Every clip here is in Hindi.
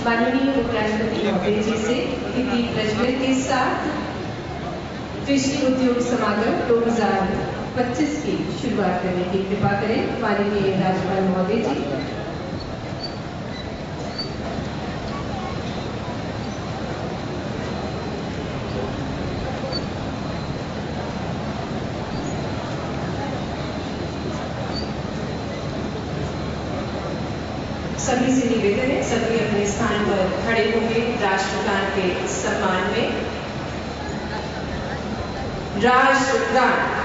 माननीय उपराष्ट्रपति महोदय जी से दीदी प्रज्वल के साथ कृषि उद्योग समागम 2025 की शुरुआत करने की कृपा करें। माननीय राज्यपाल महोदय जी। सभी से निवेदन है, सभी अपने स्थान पर खड़े होंगे राष्ट्रगान के सम्मान में। राष्ट्रगान।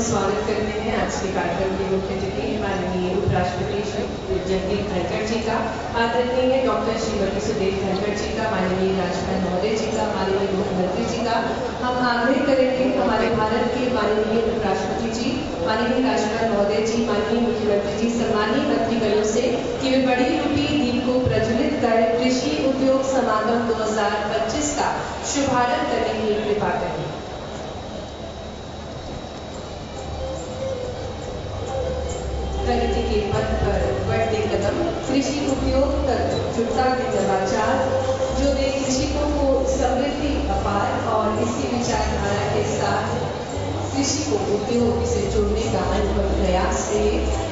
स्वागत करते हैं आज के कार्यक्रम के मुख्य अतिथि माननीय उपराष्ट्रपति श्री जगदीप धनखड़ जी का, आदरणीय डॉक्टर श्रीमती सुदेश धनखड़ जी का, माननीय राज्यपाल महोदय जी का, माननीय मुख्यमंत्री जी का। हम आग्रह करेंगे हमारे भारत के माननीय उपराष्ट्रपति जी, माननीय राज्यपाल महोदय जी, माननीय मुख्यमंत्री जी, सम्मानीय मंत्रीगणों से कि वे बड़ी रूपी दीप को प्रज्वलित कर कृषि उद्योग समागम 2025 का शुभारंभ करने की कृपा करें। प्रगति के पथ पर बढ़ते कदम, कृषि उद्योग तक जुटता है नवाचार, जो दे कृषकों को समृद्धि अपार और इसी विचारधारा के साथ कृषि को उद्योग से जोड़ने का अनुभव प्रयास है।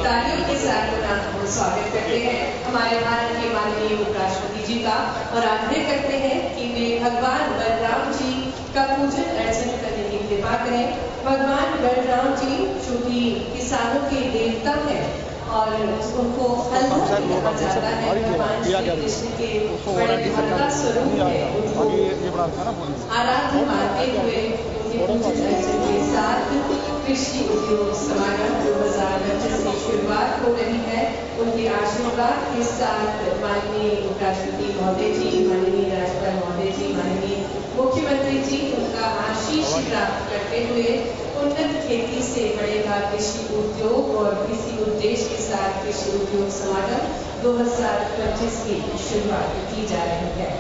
तालियों के साथ स्वागत करते हैं हमारे भारत के माननीय उपराष्ट्रपति जी का और आग्रह करते हैं कि वे भगवान बलराम जी का पूजन अर्चन करने की कृपा करें। भगवान बलराम जी जो कि किसानों के देवता हैं और उनको हल्ला कहा जाता है, भगवान श्री कृष्ण के बड़े भक्ता स्वरूप है, उनको आराध्य मानते हुए पूजन अर्चन के साथ कृषि उद्योग समागम 2025 की शुरुआत हो रही है। उनके आशीर्वाद के साथ माननीय उपराष्ट्रपति महोदय जी, माननीय राज्यपाल महोदय जी, माननीय मुख्यमंत्री जी उनका आशीष प्राप्त करते हुए उन्नत खेती से बढ़ेगा कृषि उद्योग और इसी उद्देश्य के साथ कृषि उद्योग समागम 2025 की शुरुआत की जा रही है।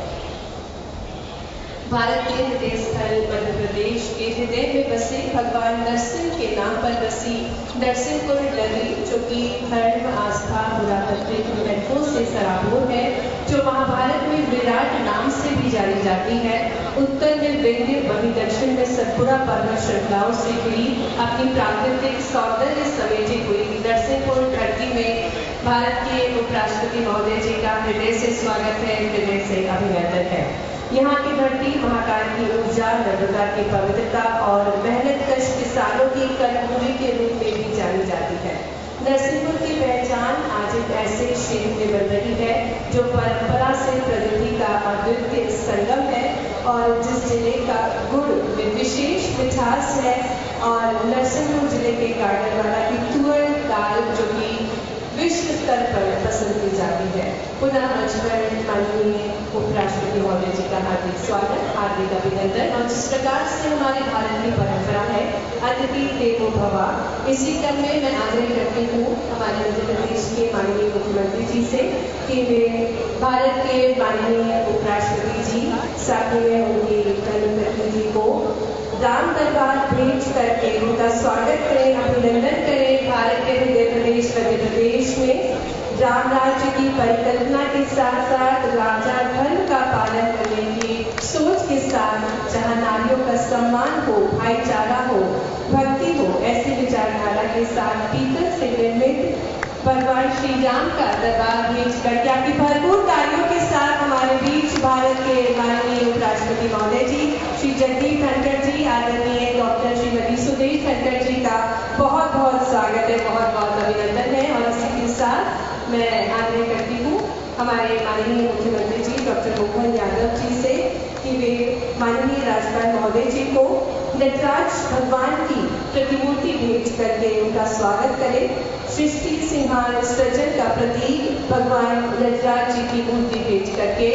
भारत के हृदय स्थल मध्य प्रदेश के हृदय में बसे भगवान नरसिंह के नाम पर बसी नरसिंहपुर नगरी, जो कि धर्म, आस्था, पुरातात्विक महत्वों से सराबोर है, जो महाभारत में विराट नाम से भी जानी जाती है। उत्तर में विंध्य, वहीं दक्षिण में सतपुड़ा पर्वत श्रृंखलाओं से घिरी अपनी प्राकृतिक सौंदर्य समेटे हुई नरसिंहपुर धरती में भारत के उपराष्ट्रपति महोदय जी का हृदय से स्वागत है, हृदय से अभिनंदन है। यहाँ की धरती महाकाल की ऊर्जा, नर्मदा की पवित्रता और मेहनतकश किसानों की कर्मभूमि के रूप में भी जानी जाती है। नरसिंहपुर की पहचान आज एक ऐसे क्षेत्र में बन रही है जो परंपरा से प्रगति का अद्वितीय संगम है और जिस जिले का गुड़ में विशेष मिठास है। और नरसिंहपुर जिले के गाडरवाला की तुअर दाल जो कि विश्व स्तर पर पसंद की जाती है। पुनः मंच पर माननीय उपराष्ट्रपति महोदय जी का हार्दिक स्वागत, हार्दिक अभिनंदन। और जिस प्रकार से हमारे भारत की परंपरा है अतिथि देवो भव, इसी क्रम में मैं आग्रह करती हूँ हमारे मध्य प्रदेश के माननीय मुख्यमंत्री जी से कि वे भारत के माननीय उपराष्ट्रपति जी साथ में उनकी धर्मपत्नी जी को राम दरबार भेज करके उनका स्वागत करें, अभिनंदन करें। भारत के हृदय प्रदेश मध्य प्रदेश में राम राज्य की परिकल्पना के साथ साथ राजा धर्म का पालन करने की सोच के साथ, जहां नारियों का सम्मान हो, भाईचारा हो, भक्ति हो, ऐसी विचारधारा के साथ पीतल से निर्मित भगवान श्री राम का दरबार भेज करके आपकी भरपूर तालियों के साथ हमारे बीच भारत के माननीय उपराष्ट्रपति महोदय जी श्री जगदीप धनखड़ जी, आदरणीय डॉक्टर श्रीमती सुदेश धनखड़ जी का बहुत बहुत स्वागत है, बहुत बहुत अभिनंदन है। और इसी के साथ मैं आग्रह करती हूँ हमारे माननीय मुख्यमंत्री जी डॉक्टर मोहन यादव जी से कि वे माननीय राज्यपाल महोदय जी को नटराज भगवान की प्रतिमूर्ति भेज करके उनका स्वागत करें। सृष्टि सिंहार सृजन का प्रतीक भगवान नटराज जी की मूर्ति भेज करके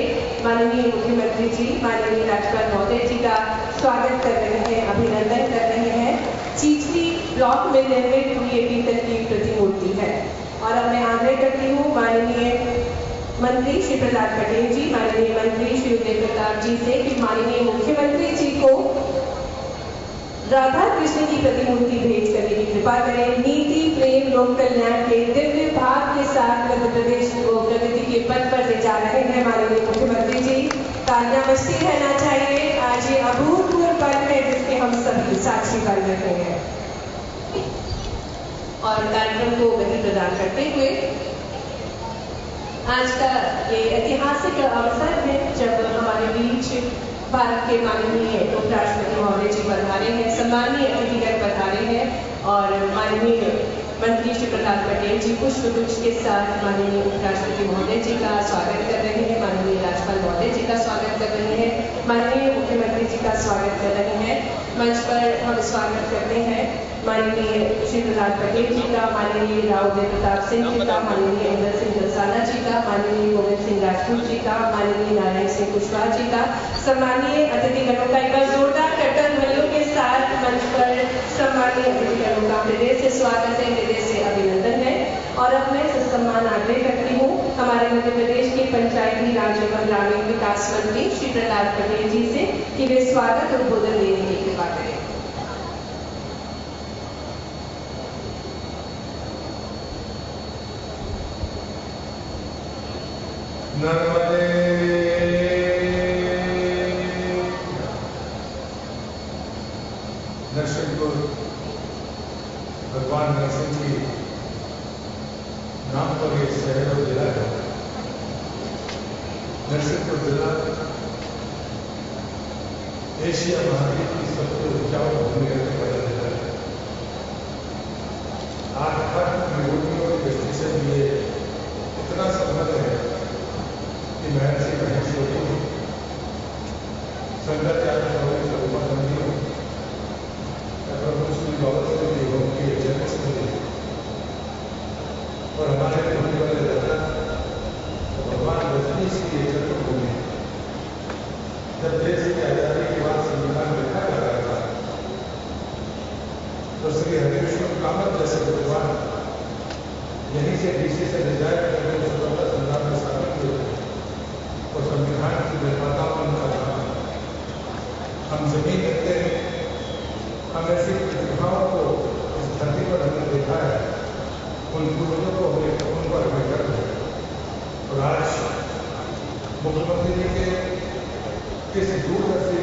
माननीय मुख्यमंत्री जी, माननीय राज्यपाल महोदय जी का स्वागत कर रहे हैं, अभिनंदन कर रहे हैं। चीचली ब्लॉक में निर्मित हुई पीतल की प्रतिमूर्ति है। और अब मैं आग्रह करती हूँ माननीय मंत्री श्री प्रहलाद पटेल जी, माननीय मंत्री श्री उदय प्रताप जी से कि माननीय मुख्यमंत्री जी को राधा कृष्ण की प्रतिमूर्ति भेज करने की कृपा करें। नीति, प्रेम, लोक कल्याण के दिव्य भाव के साथ मध्य प्रदेश को प्रगति के पथ पर ले जा रहे हैं माननीय मुख्यमंत्री जी। तालियां बजती रहना चाहिए। आज ये अभूतपूर्व पल है जिसके हम सभी साक्षी बन रहे हैं। और कार्यक्रम को गति प्रदान करते हुए आज का ये ऐतिहासिक अवसर है जब हमारे बीच भारत के माननीय उपराष्ट्रपति महोदय जी पधारे हैं, सम्मानीय अतिथिगण पधारे हैं और माननीय मंत्री श्री प्रहलाद पटेल जी पुष्पगुच्छ के साथ माननीय उपराष्ट्रपति महोदय जी का स्वागत कर रहे हैं, माननीय राज्यपाल महोदय जी का स्वागत कर रहे हैं, माननीय मुख्यमंत्री जी का स्वागत कर रहे हैं। मंच पर हम स्वागत करते हैं माननीय श्री प्रहलाद पटेल जी का, माननीय राव उदय प्रताप सिंह जी का, माननीय इंद्र सिंह दसाना जी का, माननीय गोविंद सिंह राजपूत जी का, माननीय नारायण सिंह कुशवाहा जी का। सम्मानीय अतिथिगणों का एक बार जोरदार करतल ध्वनियों के साथ मंच पर सम्मानीय अतिथिगणों का हृदय से स्वागत है, हृदय से अभिनंदन है। और अब मैं सम्मान आग्रह करती हूँ हमारे मध्य प्रदेश के पंचायती राज एवं ग्रामीण विकास मंत्री श्री प्रहलाद पटेल जी से कि वे स्वागत उद्बोधन देने की कृपा करें। नर्मदे नरसिंहपुर भगवान नरसिंह जी नाम पर एक शहर और जिला है। नरसिंहपुर जिला एशिया महाद्वीप की सबसे ऊंचाई भूमि रखने वाला जिला है। आध्यात्मिक योगियों की दृष्टि से भी ये इतना समृद्ध है कि महर्षि महेश्वरी शंकराचार्य सर्वोपरि प्रभु श्री बाबा जी की जन्मस्थली और हमारे होने वाले दादा भगवान रजनीश की जन्मभूमि। जब देश की आजादी के बाद संविधान लिखा जा रहा था तो श्री हरिकृष्ण कामत जैसे विद्वान यहीं से डीसी से रिजाइन करके स्वतंत्रता संग्राम में शामिल हुए और संविधान की निर्माताओं में उनका नाम। हम जमीन रखते हैं, हम ऐसी प्रतिभाओं को इस धरती पर हमने देखा है, उन पूर्वजों को उन पर हमें गर्व है। और आज मुख्यमंत्री जी के इस दूरदर्शी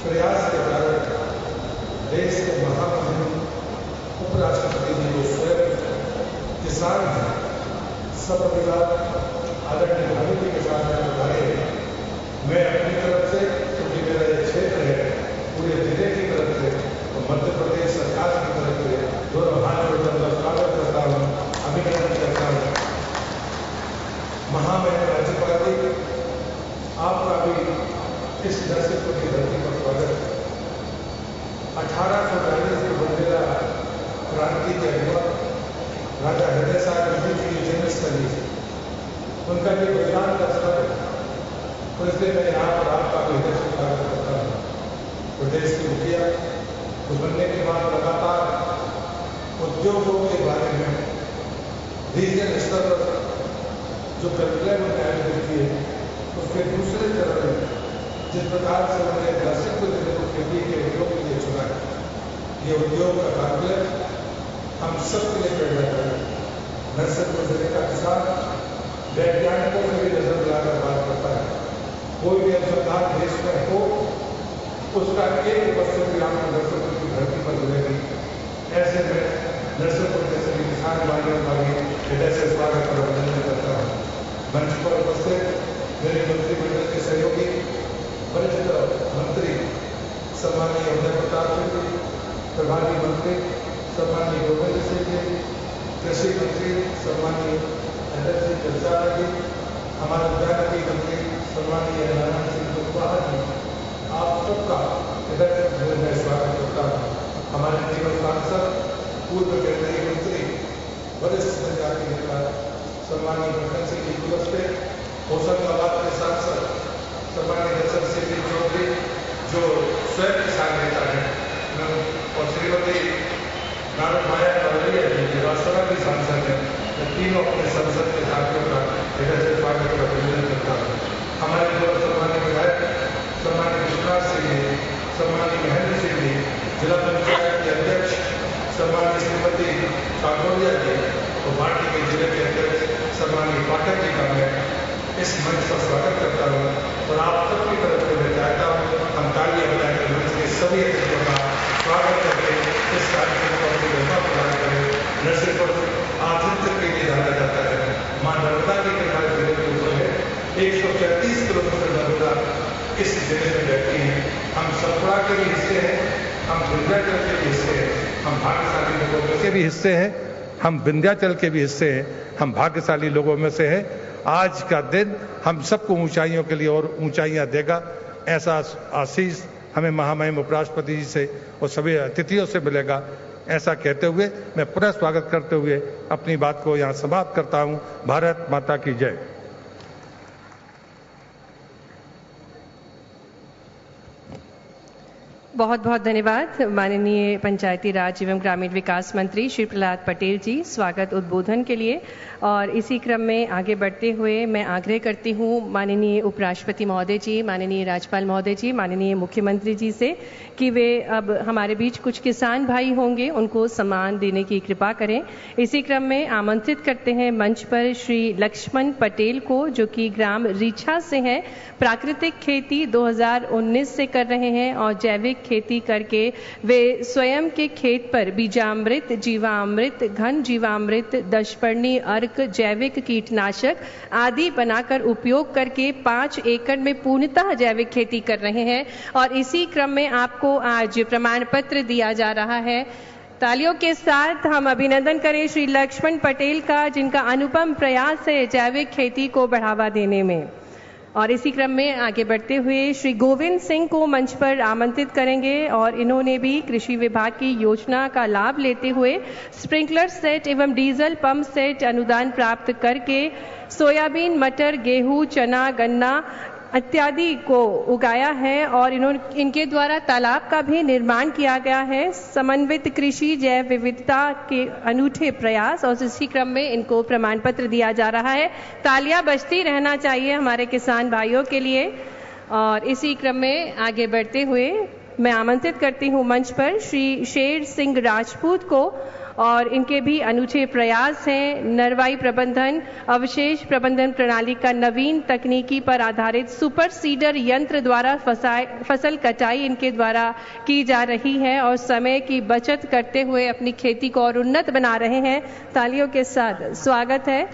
प्रयास के कारण देश के महामहिम उपराष्ट्रपति जी को स्वयं इस किसान हैं, सब परिवार आदरणीय भाभी जी के साथ में उठाए। मैं अपनी तरफ से, क्योंकि मेरा ये क्षेत्र है, पूरे जिले की तरफ से तो मध्य प्रदेश सरकार की तरफ से दोनों हाथ जोड़कर मैं स्वागत करता हूँ, अभिनंदन करता हूँ। महामहिम राज्यपाल जी, आपका भी इस नरसिंहपुर की धरती पर स्वागत है। 1842 की बुंदेला क्रांति के अगुआ राजा हृदय साहब गांधी जी की जन्मस्थली, उनका जो बलिदान का स्थल है, तो इसलिए मैं यहाँ पर आपका भी हृदय से स्वागत करता हूँ। प्रदेश की मुखिया जो बनने के बाद लगातार उद्योगों के बारे में रीजन स्तर पर जो करिकुलम तैयार की है, उसके दूसरे चरण में जिस प्रकार से उन्होंने नरसिंहपुर जिले को खेती के उद्योग के लिए चुना है, ये उद्योग का करिकुलम हम सबके लिए प्रेरणा करें। नरसिंहपुर जिले का किसान वैज्ञानिकों से भी नजर मिलाकर बात करता है। कोई भी अनुसंधान देश में हो, उसका एक वस्तु भी आपको नरसिंहपुर की धरती पर मिलेगी। ऐसे में नरसिंहपुर के सभी किसान भाइयों का भी हृदय से स्वागत और अभिनंदन करता हूँ। मंच पर उपस्थित मेरे मंत्रिमंडल के सहयोगी वरिष्ठ मंत्री सम्माननीय उदय प्रताप सिंह जी, प्रभारी मंत्री सम्माननीय गोविंद सिंह जी, कृषि मंत्री सम्माननीय अजय सिंह चरचारा जी, हमारे उद्यानिकी मंत्री सम्माननीय नारायण सिंह कुशवाहा जी, आप सबका हृदय से मैं स्वागत करता हूँ। हमारे तीनों सांसद, पूर्व केंद्रीय मंत्री, वरिष्ठ जनजाति नेता सम्माननीय मक्खन सिंह जी कुलस्ते, होशंगाबाद के सांसद सम्माननीय दर्शन सिंह जी चौधरी जो स्वयं किसान नेता हैं, और श्रीमती नारायण माया कवरिया जी जो राज्यसभा की सांसद हैं, मैं तीनों अपने संसद के साथियों का हृदय से स्वागत और अभिनंदन करता हूँ। हमारे दो सम्मानित विधायक सम्मानित विश्वनाथ सिंह जी, सम्मानित महेंद्र सिंह जी, जिला पंचायत के अध्यक्ष सम्मानित श्रीमती काकोरिया जी और पार्टी के जिले के अध्यक्ष सम्मानित पाठक जी का मैं इस मंच पर स्वागत करता हूँ। और आप सबकी तरफ से मैं चाहता हूँ हम तालियां बजाकर मंच के सभी अतिथियों का स्वागत करके इस कार्यक्रम को अपनी महिमा प्रदान करें। नरसिंहपुर आतिथ्य के लिए जाना जाता है। मां नर्मदा की कृपा जिले के ऊपर है। 134 किलोमीटर नर्मदा इस जिले में बहती है। हम सतपुड़ा के भी हिस्से हैं, हम विंध्याचल के भी हिस्से हैं, हम भाग्यशाली लोगों के भी हिस्से हैं, हम विंध्याचल के भी हिस्से हैं, हम भाग्यशाली लोगों में से हैं। आज का दिन हम सबको ऊंचाइयों के लिए और ऊंचाइयां देगा, ऐसा आशीष हमें महामहिम उपराष्ट्रपति जी से और सभी अतिथियों से मिलेगा। ऐसा कहते हुए मैं पुनः स्वागत करते हुए अपनी बात को यहाँ समाप्त करता हूँ। भारत माता की जय। बहुत बहुत धन्यवाद माननीय पंचायती राज एवं ग्रामीण विकास मंत्री श्री प्रहलाद पटेल जी स्वागत उद्बोधन के लिए। और इसी क्रम में आगे बढ़ते हुए मैं आग्रह करती हूँ माननीय उपराष्ट्रपति महोदय जी, माननीय राज्यपाल महोदय जी, माननीय मुख्यमंत्री जी से कि वे अब हमारे बीच कुछ किसान भाई होंगे, उनको सम्मान देने की कृपा करें। इसी क्रम में आमंत्रित करते हैं मंच पर श्री लक्ष्मण पटेल को, जो कि ग्राम रीछा से हैं। प्राकृतिक खेती 2019 से कर रहे हैं और जैविक खेती करके वे स्वयं के खेत पर बीजामृत, जीवामृत, घन जीवामृत, दशपर्णी अर्क, जैविक कीटनाशक आदि बनाकर उपयोग करके 5 एकड़ में पूर्णतः जैविक खेती कर रहे हैं। और इसी क्रम में आपको आज प्रमाण पत्र दिया जा रहा है। तालियों के साथ हम अभिनंदन करें श्री लक्ष्मण पटेल का, जिनका अनुपम प्रयास है जैविक खेती को बढ़ावा देने में। और इसी क्रम में आगे बढ़ते हुए श्री गोविंद सिंह को मंच पर आमंत्रित करेंगे और इन्होंने भी कृषि विभाग की योजना का लाभ लेते हुए स्प्रिंकलर सेट एवं डीजल पंप सेट अनुदान प्राप्त करके सोयाबीन, मटर, गेहूं, चना, गन्ना इत्यादि को उगाया है और इनके द्वारा तालाब का भी निर्माण किया गया है। समन्वित कृषि जैव विविधता के अनूठे प्रयास और इसी क्रम में इनको प्रमाण पत्र दिया जा रहा है। तालियां बजती रहना चाहिए हमारे किसान भाइयों के लिए। और इसी क्रम में आगे बढ़ते हुए मैं आमंत्रित करती हूं मंच पर श्री शेर सिंह राजपूत को और इनके भी अनूठे प्रयास हैं। नरवाई प्रबंधन, अवशेष प्रबंधन प्रणाली का नवीन तकनीकी पर आधारित सुपर सीडर यंत्र द्वारा फसल कटाई इनके द्वारा की जा रही है और समय की बचत करते हुए अपनी खेती को और उन्नत बना रहे हैं। तालियों के साथ स्वागत है।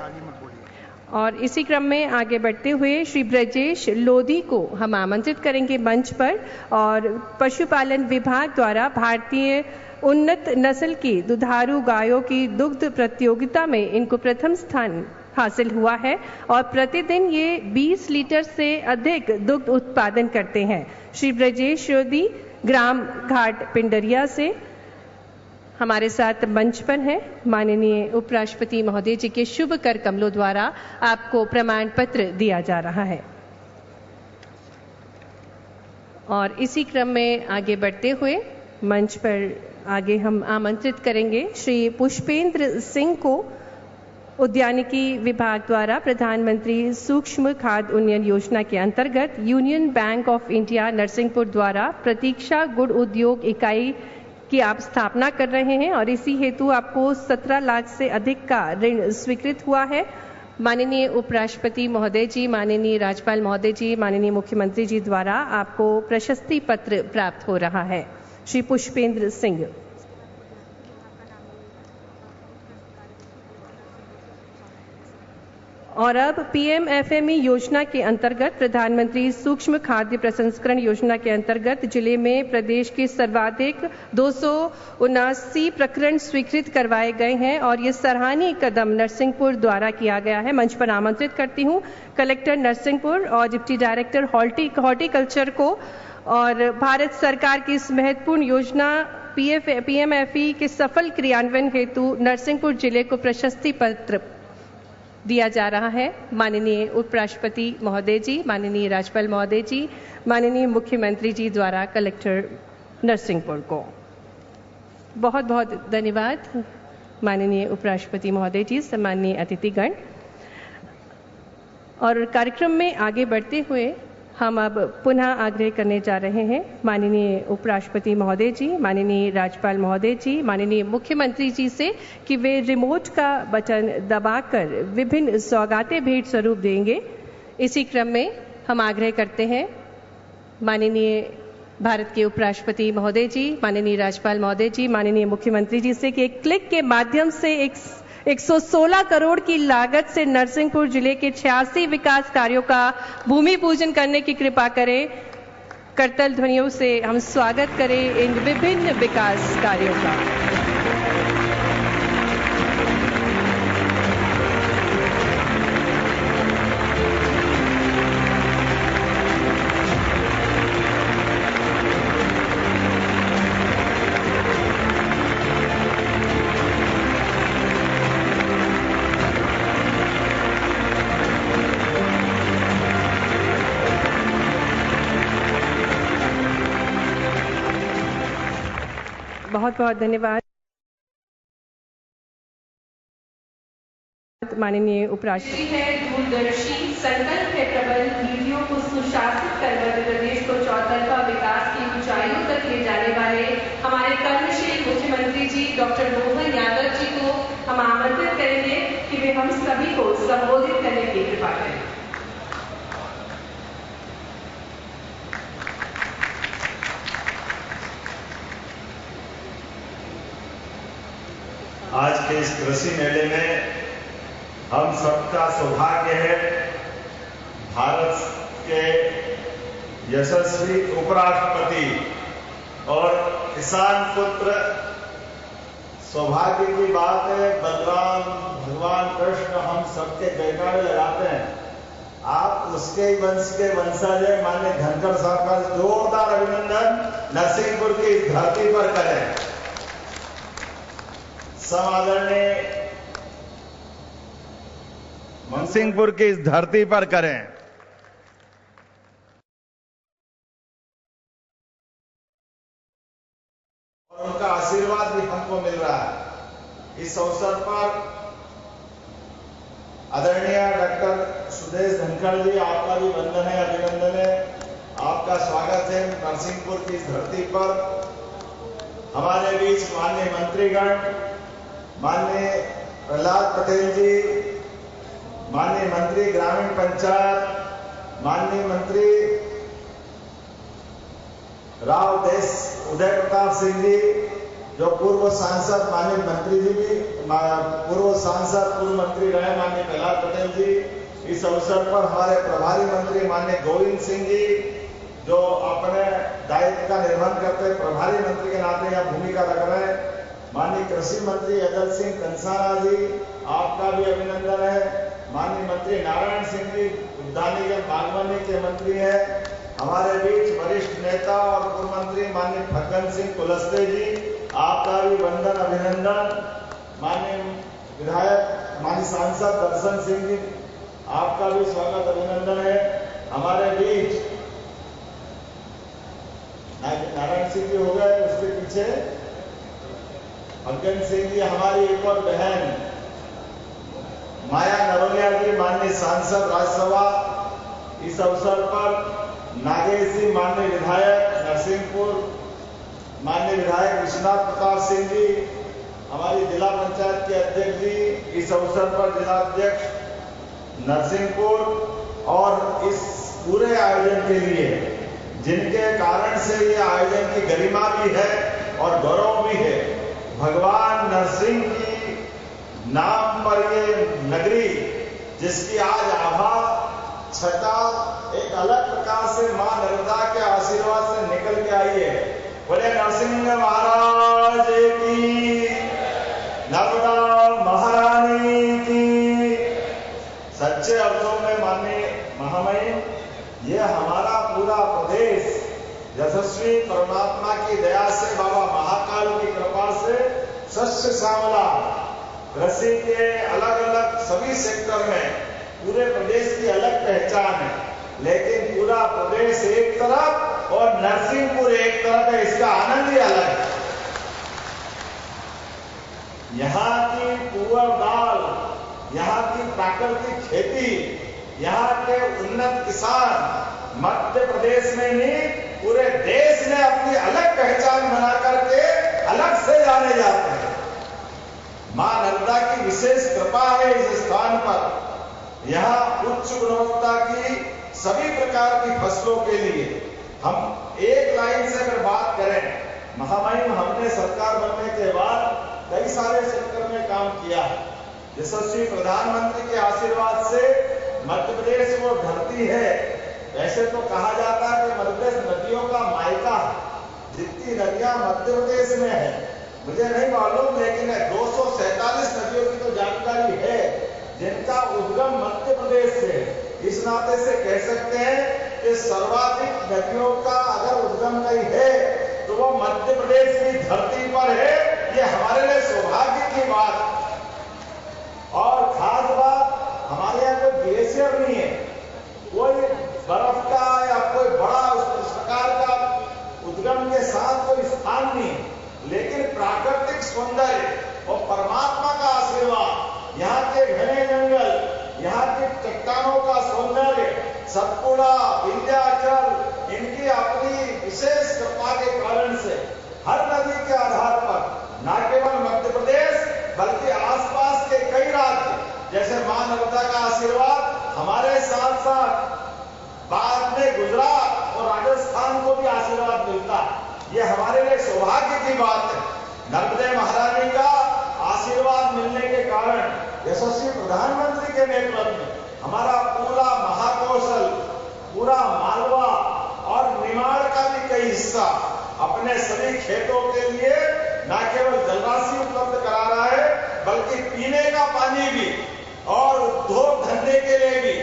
और इसी क्रम में आगे बढ़ते हुए श्री ब्रजेश लोधी को हम आमंत्रित करेंगे मंच पर। और पशुपालन विभाग द्वारा भारतीय उन्नत नस्ल की दुधारू गायों की दुग्ध प्रतियोगिता में इनको प्रथम स्थान हासिल हुआ है और प्रतिदिन ये 20 लीटर से अधिक दुग्ध उत्पादन करते हैं। श्री ब्रजेश लोधी ग्राम घाट पिंडरिया से हमारे साथ मंच पर हैं। माननीय उपराष्ट्रपति महोदय जी के शुभ कर कमलों द्वारा आपको प्रमाण पत्र दिया जा रहा है। और इसी क्रम में आगे बढ़ते हुए मंच पर आगे हम आमंत्रित करेंगे श्री पुष्पेंद्र सिंह को उद्यानिकी विभाग द्वारा प्रधानमंत्री सूक्ष्म खाद्य उन्नयन योजना के अंतर्गत union bank of India Narsinghpur द्वारा प्रतीक्षा गुड़ उद्योग इकाई की आप स्थापना कर रहे हैं और इसी हेतु आपको 17 लाख से अधिक का ऋण स्वीकृत हुआ है। माननीय उपराष्ट्रपति महोदय जी, माननीय राज्यपाल महोदय जी, माननीय मुख्यमंत्री जी द्वारा आपको प्रशस्ति पत्र प्राप्त हो रहा है। श्री पुष्पेंद्र सिंह। और अब पीएमएफएमई योजना के अंतर्गत प्रधानमंत्री सूक्ष्म खाद्य प्रसंस्करण योजना के अंतर्गत जिले में प्रदेश के सर्वाधिक 279 प्रकरण स्वीकृत करवाए गए हैं और ये सराहनीय कदम नरसिंहपुर द्वारा किया गया है। मंच पर आमंत्रित करती हूँ कलेक्टर नरसिंहपुर और डिप्टी डायरेक्टर हॉर्टिकल्चर को। और भारत सरकार की इस महत्वपूर्ण योजना पीएमएफई के सफल क्रियान्वयन हेतु नरसिंहपुर जिले को प्रशस्ति पत्र दिया जा रहा है। माननीय उपराष्ट्रपति महोदय जी, माननीय राज्यपाल महोदय जी, माननीय मुख्यमंत्री जी द्वारा कलेक्टर नरसिंहपुर को बहुत बहुत धन्यवाद। माननीय उपराष्ट्रपति महोदय जी, सम्माननीय अतिथिगण। और कार्यक्रम में आगे बढ़ते हुए हम अब पुनः आग्रह करने जा रहे हैं माननीय उपराष्ट्रपति महोदय जी, माननीय राज्यपाल महोदय जी, माननीय मुख्यमंत्री जी से कि वे रिमोट का बटन दबाकर विभिन्न सौगातें भेंट स्वरूप देंगे। इसी क्रम में हम आग्रह करते हैं माननीय भारत के उपराष्ट्रपति महोदय जी, माननीय राज्यपाल महोदय जी, माननीय मुख्यमंत्री जी से कि एक क्लिक के माध्यम से 116 करोड़ की लागत से नरसिंहपुर जिले के 86 विकास कार्यों का भूमि पूजन करने की कृपा करें। करतल ध्वनियों से हम स्वागत करें इन विभिन्न विकास कार्यों का। बहुत बहुत धन्यवाद माननीय उपराष्ट्रपति है। दूरदर्शी संकल्प है प्रबल नीतियों को सुशासित कर मध्य प्रदेश को चौतरफा विकास की ऊंचाइयों तक ले जाने वाले हमारे कर्मशील मुख्यमंत्री जी डॉक्टर मोहन यादव जी को हम आमंत्रित करेंगे कि वे हम सभी को संबोधित करने की कृपा करें। आज के इस कृषि मेले में हम सबका सौभाग्य है भारत के यशस्वी उपराष्ट्रपति और किसान पुत्र। सौभाग्य की बात है बलराम भगवान कृष्ण हम सबके जयकारे लगाते हैं। आप उसके ही वंश के वंशज है। माननीय धनखड़ साहब का जोरदार अभिनंदन नरसिंहपुर की धरती पर करें। समादरणीय नरसिंहपुर की इस धरती पर करें। और उनका आशीर्वाद भी हमको मिल रहा है। इस अवसर पर आदरणीय डॉक्टर सुदेश धनखड़ जी, आपका भी वंदन है, अभिनंदन है। आपका स्वागत है नरसिंहपुर की इस धरती पर। हमारे बीच माननीय मंत्रीगण, माननीय प्रहलाद पटेल जी, माननीय मंत्री ग्रामीण पंचायत, माननीय मंत्री राव देश उदय प्रताप सिंह जी, जो पूर्व सांसद, माननीय मंत्री जी भी पूर्व सांसद पूर्व मंत्री रहे माननीय प्रहलाद पटेल जी, इस अवसर पर हमारे प्रभारी मंत्री माननीय गोविंद सिंह जी, जो अपने दायित्व का निर्वहन करते प्रभारी मंत्री के नाते यहाँ भूमिका रख रहे हैं, माननीय कृषि मंत्री अजय सिंह कंसारा जी, आपका भी अभिनंदन है। माननीय मंत्री नारायण सिंह जी उद्यान निगम बागवानी के मंत्री हैं। हमारे बीच वरिष्ठ नेता और पूर्व मंत्री माननीय फग्गन सिंह कुलस्ते जी, आपका भी वंदन अभिनंदन। माननीय विधायक माननीय सांसद दर्शन सिंह जी, आपका भी स्वागत अभिनंदन है। हमारे बीच नारायण सिंह जी हो गए, उसके पीछे फग्गन सिंह जी, हमारी एक और बहन माया नरोलिया जी, माननीय सांसद राज्यसभा, इस अवसर पर नागेश जी माननीय विधायक नरसिंहपुर, माननीय विधायक विश्वनाथ प्रताप सिंह जी, हमारी जिला पंचायत के अध्यक्ष जी, इस अवसर पर जिला अध्यक्ष नरसिंहपुर, और इस पूरे आयोजन के लिए जिनके कारण से ये आयोजन की गरिमा भी है और गौरव भी है, भगवान नरसिंह की नाम पर ये नगरी, जिसकी आज आभा छटा एक अलग प्रकार से मां नर्मदा के आशीर्वाद से निकल के आई है। बोले नरसिंह महाराज की, नर्मदा महारानी की। सच्चे अर्थों में माननीय महामहिम, ये हमारा पूरा प्रदेश यशस्वी परमात्मा की दया से, बाबा महाकाल की कृपा से सस्य श्यामला, कृषि के अलग अलग सभी सेक्टर में पूरे प्रदेश की अलग पहचान है, लेकिन पूरा प्रदेश एक तरफ और नरसिंहपुर एक तरफ है, इसका आनंद ही अलग है। यहाँ की तुअर दाल, यहाँ की प्राकृतिक खेती, यहाँ के उन्नत किसान मध्य प्रदेश में नहीं पूरे देश में अपनी अलग पहचान बना करके अलग से जाने जाते हैं। मां नर्मदा की विशेष कृपा है इस स्थान पर। यहाँ उच्च गुणवत्ता की सभी प्रकार की फसलों के लिए हम एक लाइन से अगर बात करें, महामहिम, हमने सरकार बनने के बाद कई सारे सेक्टर में काम किया है। यशस्वी प्रधानमंत्री के आशीर्वाद से मध्य प्रदेश वो धरती है। वैसे तो कहा जाता है कि मध्य प्रदेश नदियों का मायका है, जितनी नदियां मध्य प्रदेश में है मुझे नहीं मालूम, लेकिन 247 नदियों की तो जानकारी है जिनका उद्गम मध्य प्रदेश से। इस नाते से कह सकते हैं कि सर्वाधिक नदियों का अगर उद्गम कहीं है तो वो मध्य प्रदेश की धरती पर है। ये हमारे लिए सौभाग्य की बात। और खास बात, हमारे यहाँ कोई ग्लेशियर नहीं है, कोई बर्फ का या कोई बड़ा उस प्रकार का उद्गम के साथ कोई स्थान नहीं, लेकिन प्राकृतिक सौंदर्य और परमात्मा का आशीर्वाद, यहाँ के घने जंगल, यहाँ की चट्टानों का सौंदर्य, सतपुड़ा, विंध्याचल, इनकी अपनी विशेष कृपा के कारण से हर नदी के आधार पर न केवल मध्य प्रदेश बल्कि आसपास के कई राज्य, जैसे मां नर्मदा का आशीर्वाद हमारे साथ साथ बाद में गुजरात और राजस्थान को भी आशीर्वाद मिलता है। ये हमारे लिए सौभाग्य की बात है। नर्मदे महारानी का आशीर्वाद मिलने के कारण यशस्वी प्रधानमंत्री के नेतृत्व में हमारा पूरा महाकौशल, पूरा मालवा और निमाड़ का भी कई हिस्सा अपने सभी खेतों के लिए न केवल जलराशि उपलब्ध करा रहा है, बल्कि पीने का पानी भी और उद्योग धंधे के लिए भी।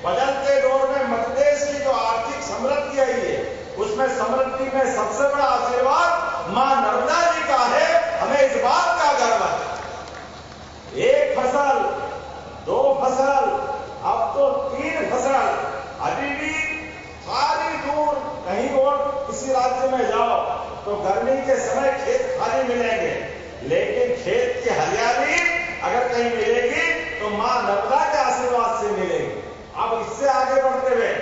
बदलते दौर में मध्य प्रदेश की जो आर्थिक समृद्धि आई है, उसमें समृद्धि में सबसे बड़ा आशीर्वाद मां नर्मदा जी का है। हमें इस बात का गर्व है। एक फसल, दो फसल, अब तो 3 फसल। अभी भी सारी दूर कहीं और किसी राज्य में जाओ तो गर्मी के समय खेत खाली मिलेंगे, लेकिन खेत की हरियाली अगर कहीं मिलेगी तो मां नर्मदा के आशीर्वाद से मिलेगी। अब इससे आगे बढ़ते हुए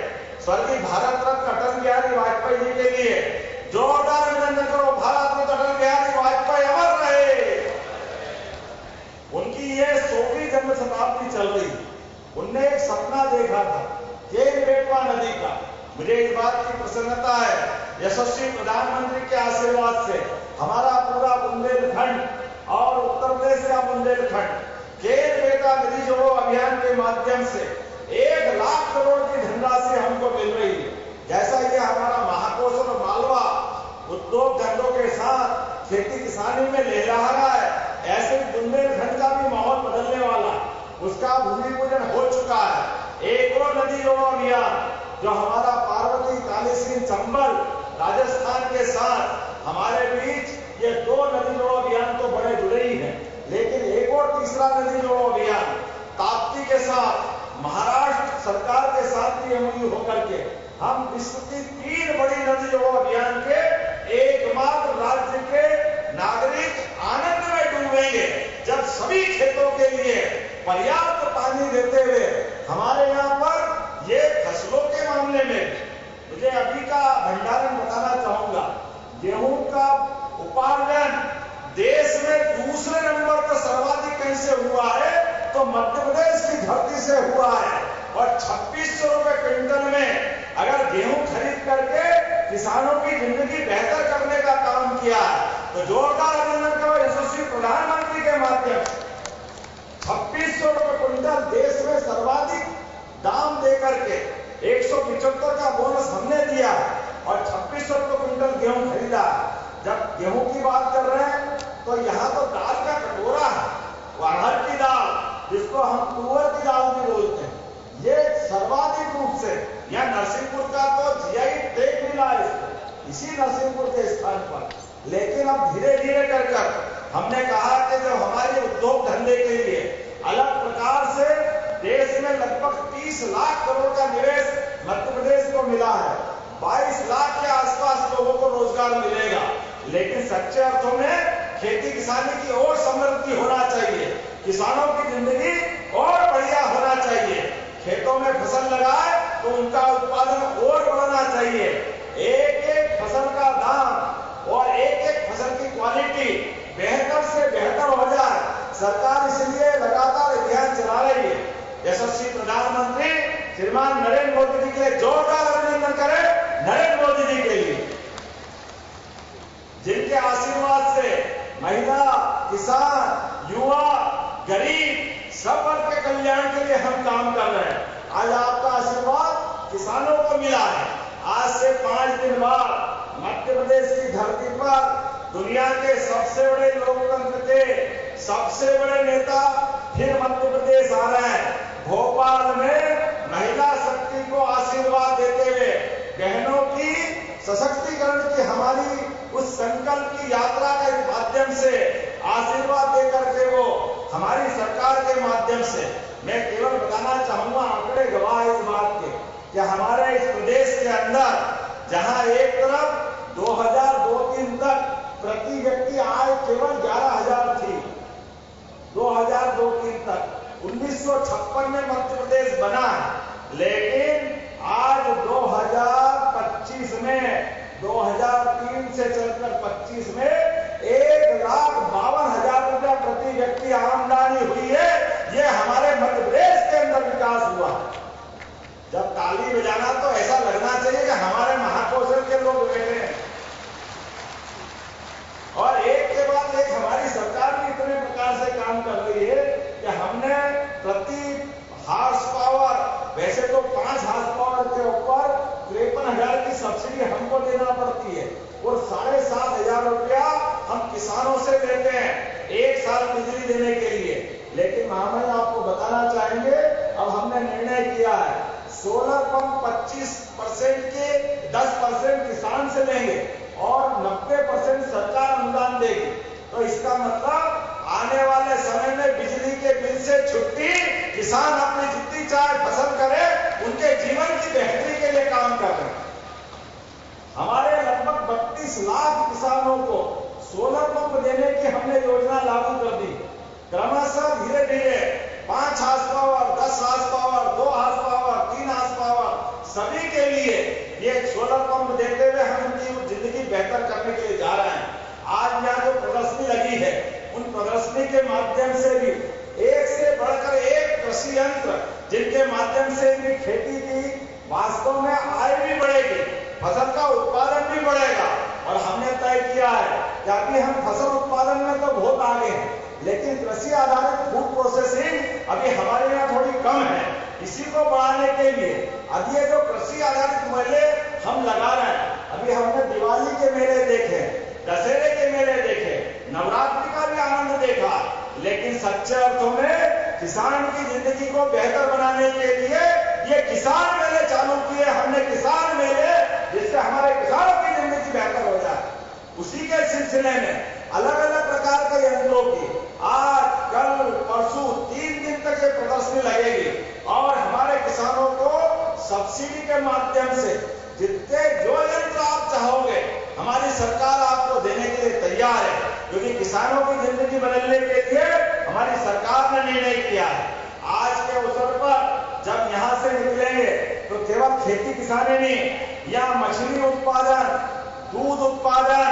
स्वर्गीय भारत रत्न अटल बिहारी वाजपेयी जी के लिए जोरदार अभिनंदन करो। भारत रत्न अटल बिहारी वाजपेयी अमर रहे। ये 100वीं जन्म शताब्दी चल रही है। उनने एक सपना देखा था केन बेटवा नदी का। मुझे इस बात की प्रसन्नता है, यशस्वी प्रधानमंत्री के आशीर्वाद से हमारा पूरा बुंदेलखंड और उत्तर प्रदेश का बुंदेलखंड केन बेटा नदी जोड़ो अभियान के माध्यम से 1 लाख करोड़ की धनराशि हमको मिल रही है। जैसा ये हमारा महाकोश और मालवा उद्योग धंधों के साथ खेती किसानी में लहरा रहा है, ऐसे बुंदेलखंड का भी माहौल बदलने वाला है। उसका भूमि पूजन हो चुका है। एक और नदी जोड़ो अभियान जो हमारा पार्वती काली सिंह चंबल राजस्थान के साथ हमारे बीच, ये 2 नदी जोड़ो अभियान तो बड़े जुड़े ही हैं, लेकिन एक और तीसरा नदी जोड़ो अभियान ताप्ती के साथ महाराष्ट्र सरकार के साथ भी एमओयू होकर के हम विश्व की 3 बड़ी नदी जोड़ो अभियान के एकमात्र राज्य के नागरिक आनंद में डूबेंगे जब सभी खेतों के लिए पर्याप्त पानी देते हुए हमारे यहाँ पर ये फसलों के मामले में मुझे अभी का भंडारण बताना चाहूंगा। गेहूं का उपार्जन देश में दूसरे नंबर पर सर्वाधिक कहीं से हुआ है तो मध्य प्रदेश की धरती से हुआ है और 2600 रुपए क्विंटल में अगर गेहूं खरीद करके किसानों की जिंदगी बेहतर करने का काम किया है तो जोरदार अभिनंदन करो यशस्वी प्रधानमंत्री के माध्यम से। 2600 रुपए क्विंटल देश में सर्वाधिक दाम देकर के 175 का बोनस हमने दिया और 2600 रुपए क्विंटल गेहूं खरीदा। जब गेहूं की बात कर रहे हैं तो यहाँ तो दाल का कटोरा है, अरहर की दाल जिसको हम तुअर की दाल भी बोलते हैं, ये सर्वाधिक रूप से या नरसिंहपुर का तो जीआई टैग मिला है इसी नरसिंहपुर के स्थान पर। लेकिन अब धीरे धीरे कर हमने कहा कि जो हमारे उद्योग धंधे के लिए अलग प्रकार से देश में लगभग 30 लाख करोड़ का निवेश मध्य प्रदेश को मिला है। 22 लाख के आसपास लोगों को रोजगार मिलेगा। लेकिन सच्चे अर्थों में खेती किसानी की और समृद्धि होना चाहिए, किसानों की जिंदगी और बढ़िया होना चाहिए। खेतों में फसल लगाए तो उनका उत्पादन और बढ़ना चाहिए। एक एक फसल का दाम और एक एक फसल की क्वालिटी बेहतर से बेहतर हो जाए, सरकार इसलिए लगातार अभियान चला रही है। यशस्वी प्रधानमंत्री श्रीमान नरेंद्र मोदी जी के लिए जोरदार अभिनंदन करें। नरेंद्र मोदी जी के लिए जिनके आशीर्वाद से महिला, किसान, युवा, गरीब सब वर्ग के कल्याण के लिए हम काम कर रहे हैं। आज आपका आशीर्वाद किसानों को मिला है। आज से 5 दिन बाद मध्य प्रदेश की धरती पर दुनिया के सबसे बड़े लोकतंत्र के सबसे बड़े नेता फिर मध्य प्रदेश आ रहे हैं। भोपाल में महिला शक्ति को आशीर्वाद देते हुए बहनों की सशक्तिकरण की हमारी उस संकल्प की यात्रा के माध्यम से आशीर्वाद देकर के वो हमारी सरकार के माध्यम से मैं केवल बताना चाहूंगा, आंकड़े गवाह इस बात के कि हमारे इस प्रदेश के अंदर जहां एक तरफ 2002-03 तक प्रति व्यक्ति आय केवल 11,000 थी, 2002-03 तक 1956 में मध्य प्रदेश बना, लेकिन आज 2025 में 2003 से चलकर 25 में 1,52,000 रुपया प्रति व्यक्ति आमदनी हुई है। ये हमारे मध्य प्रदेश के अंदर विकास हुआ। जब ताली बजाना तो ऐसा लगना चाहिए कि हमारे महाकौशल के लोग बैठे हैं। और एक के बाद एक हमारी सरकार भी इतने प्रकार से काम कर रही है कि हमने प्रति हार्स पावर, वैसे तो 5 हार्स पावर के ऊपर 53,000 की सब्सिडी हमको देना पड़ती है और 7,500 रुपया हम किसानों से लेते हैं 1 साल बिजली देने के लिए। लेकिन महामहिम आपको बताना चाहेंगे, अब हमने निर्णय किया है सोलर पंप 25% के 10% किसान से लेंगे और 90% सरकार अनुदान देगी। तो इसका मतलब आने वाले समय में बिजली के बिल से छुट्टी, किसान अपनी जितनी चाहे फसल करे, उनके जीवन की बेहतरी के लिए काम कर रहे हैं। हमारे लगभग 32 लाख किसानों को सोलर पंप देने की हमने योजना लागू कर दी। क्रमशः धीरे धीरे 5 horsepower, 10 horsepower, 2 horsepower, 3 horsepower सभी के लिए ये सोलर पंप देते हुए हम उनकी जिंदगी बेहतर करने के लिए जा रहे हैं। आज यहाँ जो प्रदर्शनी लगी है, उन प्रदर्शनी के माध्यम से भी बढ़कर एक कृषि यंत्र जिनके माध्यम से इनकी खेती की वास्तव में आय भी बढ़ेगी, फसल का उत्पादन भी बढ़ेगा। और हमने तय किया है कि अभी हम फसल उत्पादन में तो बहुत आगे हैं, लेकिन कृषि आधारित फूड प्रोसेसिंग अभी हमारे यहाँ थोड़ी कम है। इसी को बढ़ाने के लिए अब ये जो कृषि आधारित मेले हम लगा रहे हैं, अभी हमने दिवाली के मेले देखे, दशहरे के मेले देखे, नवरात्रि का भी आनंद देखा, लेकिन सच्चे अर्थों में किसान की जिंदगी को बेहतर बनाने के लिए ये किसान मेले चालू किए हमने, किसान मेले, जिससे हमारे किसानों की जिंदगी बेहतर हो जाए। उसी के सिलसिले में अलग अलग प्रकार के यंत्रों की आज कल परसों 3 दिन तक ये प्रदर्शनी लगेगी और हमारे किसानों को सब्सिडी के माध्यम से जितने जो यंत्र आप चाहोगे हमारी सरकार आपको देने के लिए तैयार है, क्योंकि किसानों की जिंदगी बदलने के लिए हमारी सरकार ने निर्णय किया है। आज के अवसर पर जब यहां से निकलेंगे तो केवल खेती किसानी नहीं, यहाँ मछली उत्पादन, दूध उत्पादन,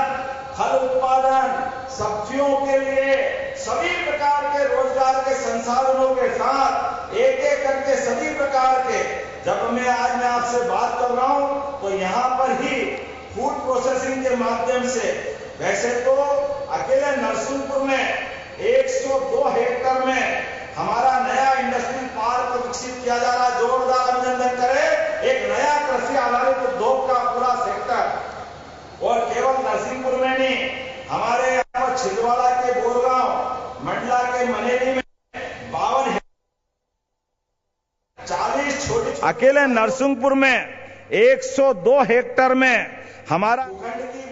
फल उत्पादन, सब्जियों के लिए सभी प्रकार के रोजगार के संसाधनों के साथ एक एक करके सभी प्रकार के, जब मैं आपसे बात कर रहा हूं तो यहाँ पर ही फूड प्रोसेसिंग के माध्यम से, वैसे तो अकेले नरसिंहपुर में 102 हेक्टेयर में हमारा नया इंडस्ट्रियल पार्क विकसित किया जा रहा है, जोरदार अभिनंदन करें। एक नया कृषि आधारित उद्योग का पूरा सेक्टर, और केवल नरसिंहपुर में नहीं, हमारे यहाँ पर छिंदवाड़ा के बोरगांव, मंडला के मनेरी में 52 40 छोटी, अकेले नरसिंहपुर में 102 हेक्टेयर में हमारा भूखंड की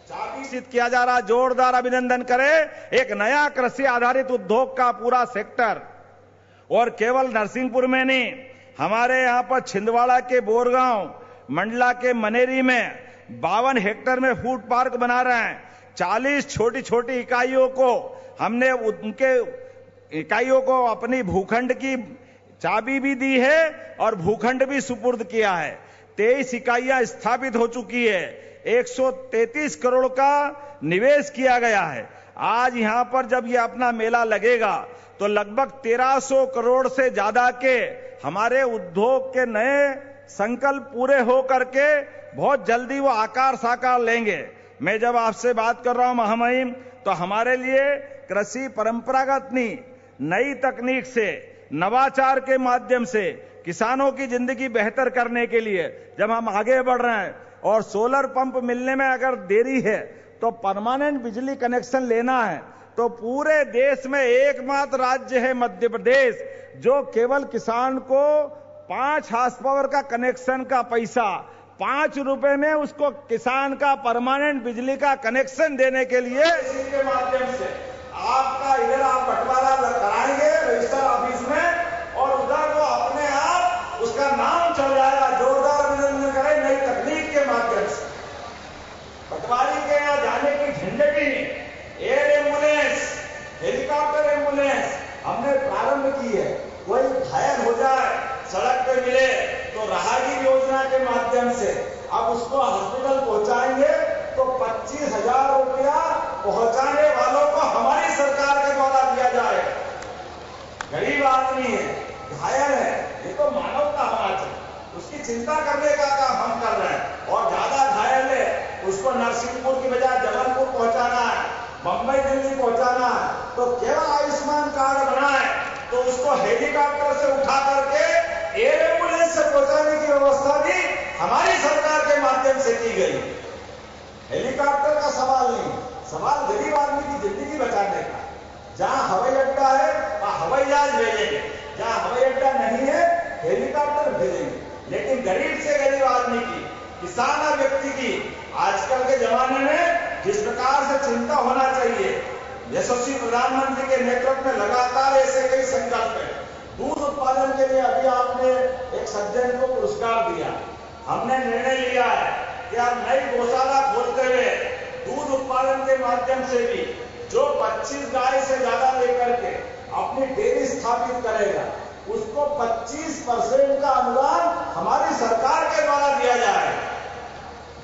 चाबी किया जा रहा, जोरदार अभिनंदन करें। एक नया कृषि आधारित उद्योग का पूरा सेक्टर, और केवल नरसिंहपुर में नहीं, हमारे यहां पर छिंदवाड़ा के बोरगांव, मंडला के मनेरी में 52 हेक्टेयर में फूड पार्क बना रहे हैं। 40 छोटी छोटी इकाइयों को हमने उनके इकाइयों को अपनी भूखंड की चाबी भी दी है और भूखंड भी सुपुर्द किया है। 23 इकाइयां स्थापित हो चुकी है, 133 करोड़ का निवेश किया गया है। आज यहां पर जब ये अपना मेला लगेगा तो लगभग 1300 करोड़ से ज्यादा के हमारे उद्योग के नए संकल्प पूरे हो करके बहुत जल्दी वो आकार साकार लेंगे। मैं जब आपसे बात कर रहा हूं महामहिम, तो हमारे लिए कृषि परंपरागत नहीं, नई तकनीक से, नवाचार के माध्यम से किसानों की जिंदगी बेहतर करने के लिए जब हम आगे बढ़ रहे हैं, और सोलर पंप मिलने में अगर देरी है तो परमानेंट बिजली कनेक्शन लेना है, तो पूरे देश में एकमात्र राज्य है मध्य प्रदेश जो केवल किसान को 5 हार्स पावर का कनेक्शन का पैसा 5 रुपए में उसको किसान का परमानेंट बिजली का कनेक्शन देने के लिए इसके माध्यम से आपका इधर आप बंटवारा कराएंगे रजिस्टर ऑफिस में, और उधर वो अपने आप उसका नाम चल जाएगा। जोरदार अभिनंदन करें नई तकनीक के माध्यम से। पटवारी के यहाँ जाने की झंझट ही नहीं, एयर एम्बुलेंस, हेलीकॉप्टर एम्बुलेंस हमने प्रारंभ की है। कोई घायल हो जाए, सड़क पे मिले तो राहगीर योजना के माध्यम से अब उसको हॉस्पिटल पहुंचाएंगे तो 25,000 रुपया पहुंचाने वालों को हमारी सरकार के द्वारा दिया जाए। गरीब आदमी है, घायल है, ये तो मानवता होना चाहिए, उसकी चिंता करने का काम हम कर रहे हैं। और ज्यादा घायल है उसको नरसिंहपुर की बजाय जबलपुर पहुंचाना है, बंबई दिल्ली पहुंचाना है, तो केवल आयुष्मान कार्ड बनाए तो उसको हेलीकॉप्टर से उठा करके एयर एम्बुलेंस से पहुंचाने की व्यवस्था भी हमारी सरकार के माध्यम से की गई। हेलीकॉप्टर का सवाल नहीं, सवाल गरीब आदमी की जिंदगी बचाने का। जहां हवाई अड्डा है वहां हवाई जहाज भेजेंगे, जहां हवाई अड्डा नहीं है हेलीकॉप्टर भेजेंगे, लेकिन गरीब से गरीब आदमी की, किसान व्यक्ति की आजकल के जमाने में जिस प्रकार से चिंता होना चाहिए, यशस्वी प्रधानमंत्री के नेतृत्व में लगातार ऐसे कई संकल्प है। दूध उत्पादन के लिए अभी आपने एक सज्जन को पुरस्कार दिया, हमने निर्णय लिया है कि आप नई गौशाला खोलते हुए दूध उत्पादन के माध्यम से भी जो 25 गाय से ज्यादा लेकर के अपनी डेयरी स्थापित करेगा उसको 25% का अनुदान हमारी सरकार के द्वारा दिया जाए।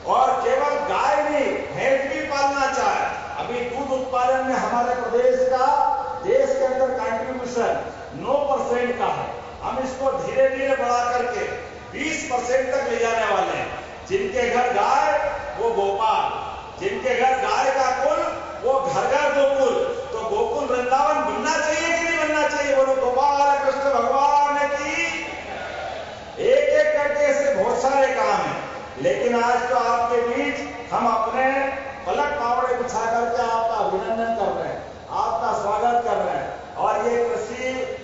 और केवल गाय नहीं, भैंस भी पालना चाहे, अभी दूध उत्पादन में हमारे प्रदेश का देश के अंदर कंट्रीब्यूशन 9% का है। हम इसको धीरे धीरे बढ़ा करके 20% तक ले जाने वाले हैं। जिनके घर गाय वो गोपाल, जिनके घर गाय का कुल वो घर घर गोकुल। तो गोकुल वृंदावन बनना चाहिए कि नहीं बनना चाहिए? बोलो गोपाल कृष्ण भगवान की। एक एक करके ऐसे बहुत सारे काम हैं, लेकिन आज तो आपके बीच हम अपने पलक पावड़े बिछा करके आपका अभिनंदन कर रहे हैं, आपका स्वागत कर रहे हैं। और ये कृषि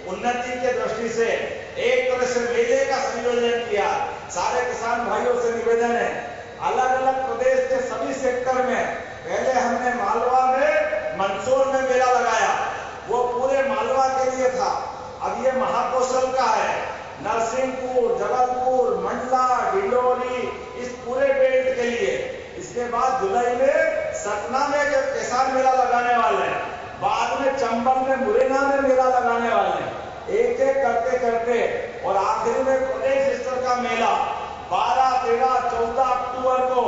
उन्नति के दृष्टि से एक तरह से मेले का संयोजन किया। सारे किसान भाइयों से निवेदन है, अलग अलग प्रदेश के सभी सेक्टर में पहले हमने मालवा में मंदसौर में मेला लगाया, वो पूरे मालवा के लिए था। अब ये महाकौशल का है, नरसिंहपुर, जबलपुर, मंडला, डिंडोरी, इस पूरे बेल्ट के लिए। इसके बाद जुलाई में सतना में जब किसान मेला लगाने वाले हैं, बाद में चंबल में, मुरैना में मेला लगाने वाले हैं। एक एक करते करते और आखिर में प्रदेश स्तर का मेला 12, 13, 14 अक्टूबर को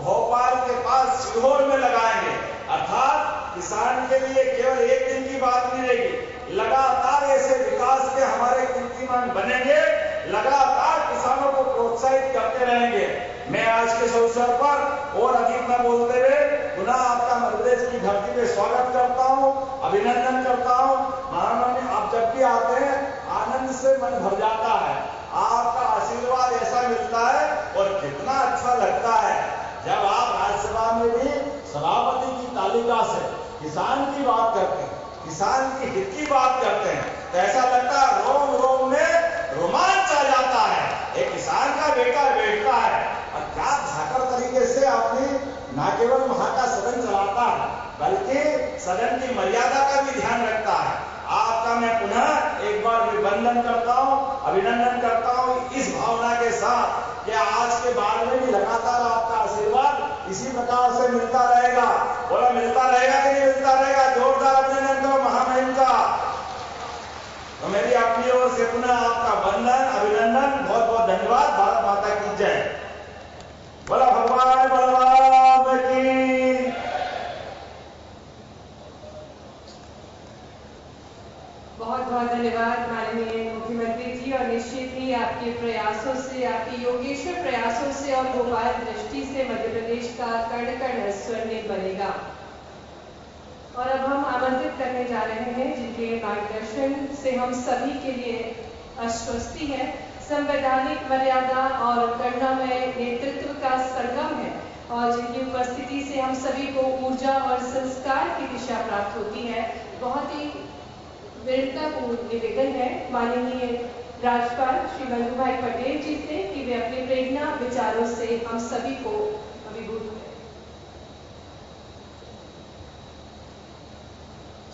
भोपाल के पास सीहोर में लगाएंगे। अर्थात किसान के लिए केवल एक दिन की बात नहीं रहेगी, लगातार ऐसे विकास के हमारे कीर्तिमान बनेंगे, लगातार किसानों को प्रोत्साहित करते रहेंगे। मैं आज के इस अवसर पर और अधिक न बोलते हुए पुनः आपका मध्यप्रदेश की धरती पे स्वागत करता हूँ, अभिनंदन करता हूँ। महाराज, आप जब भी आते हैं आनंद से मन भर जाता है, आपका आशीर्वाद ऐसा मिलता है और कितना अच्छा लगता है जब आप राज्यसभा में भी सभापति की तालिका से किसान की बात करते हैं, किसान की हित की बात करते हैं, तो ऐसा लगता है रोम रोम में रोमांच आ जाता है। एक किसान का बेटा बैठता है और क्या धाकर तरीके से अपनी न केवल वहां का सदन चलाता है, बल्कि सदन की मर्यादा का भी ध्यान रखता है। आपका मैं पुनः एक बार अभिनंदन करता हूं, अभिनंदन करता हूं इस भावना के साथ कि आज के बाद में भी लगातार आपका आशीर्वाद इसी प्रकार से मिलता रहेगा। बोला मिलता रहेगा कि नहीं मिलता रहेगा? जोरदार अभिनंदन करो महामहिम का। तो मेरी अपनी ओर से पुनः आपका वंदन, अभिनंदन, बहुत बहुत धन्यवाद। भारत माता की जय। बोला भगवान बलराम की। बहुत बहुत धन्यवाद माननीय मुख्यमंत्री जी। और निश्चित ही आपके प्रयासों से, आपके योगेश्वर प्रयासों से और गोपाल दृष्टि से मध्य प्रदेश का कण कण स्वर्णिम बनेगा। और अब हम आमंत्रित करने जा रहे हैं जिनके मार्गदर्शन से हम सभी के लिए आश्वस्ति है, संवैधानिक मर्यादा और करुणामय नेतृत्व का संगम है, और जिनकी उपस्थिति से हम सभी को ऊर्जा और संस्कार की दिशा प्राप्त होती है। बहुत ही विनम्रतापूर्ण निवेदन है माननीय राज्यपाल श्री बंधु भाई पटेल जी से कि वे अपने प्रेरणा विचारों से हम सभी को अभिभूत करें।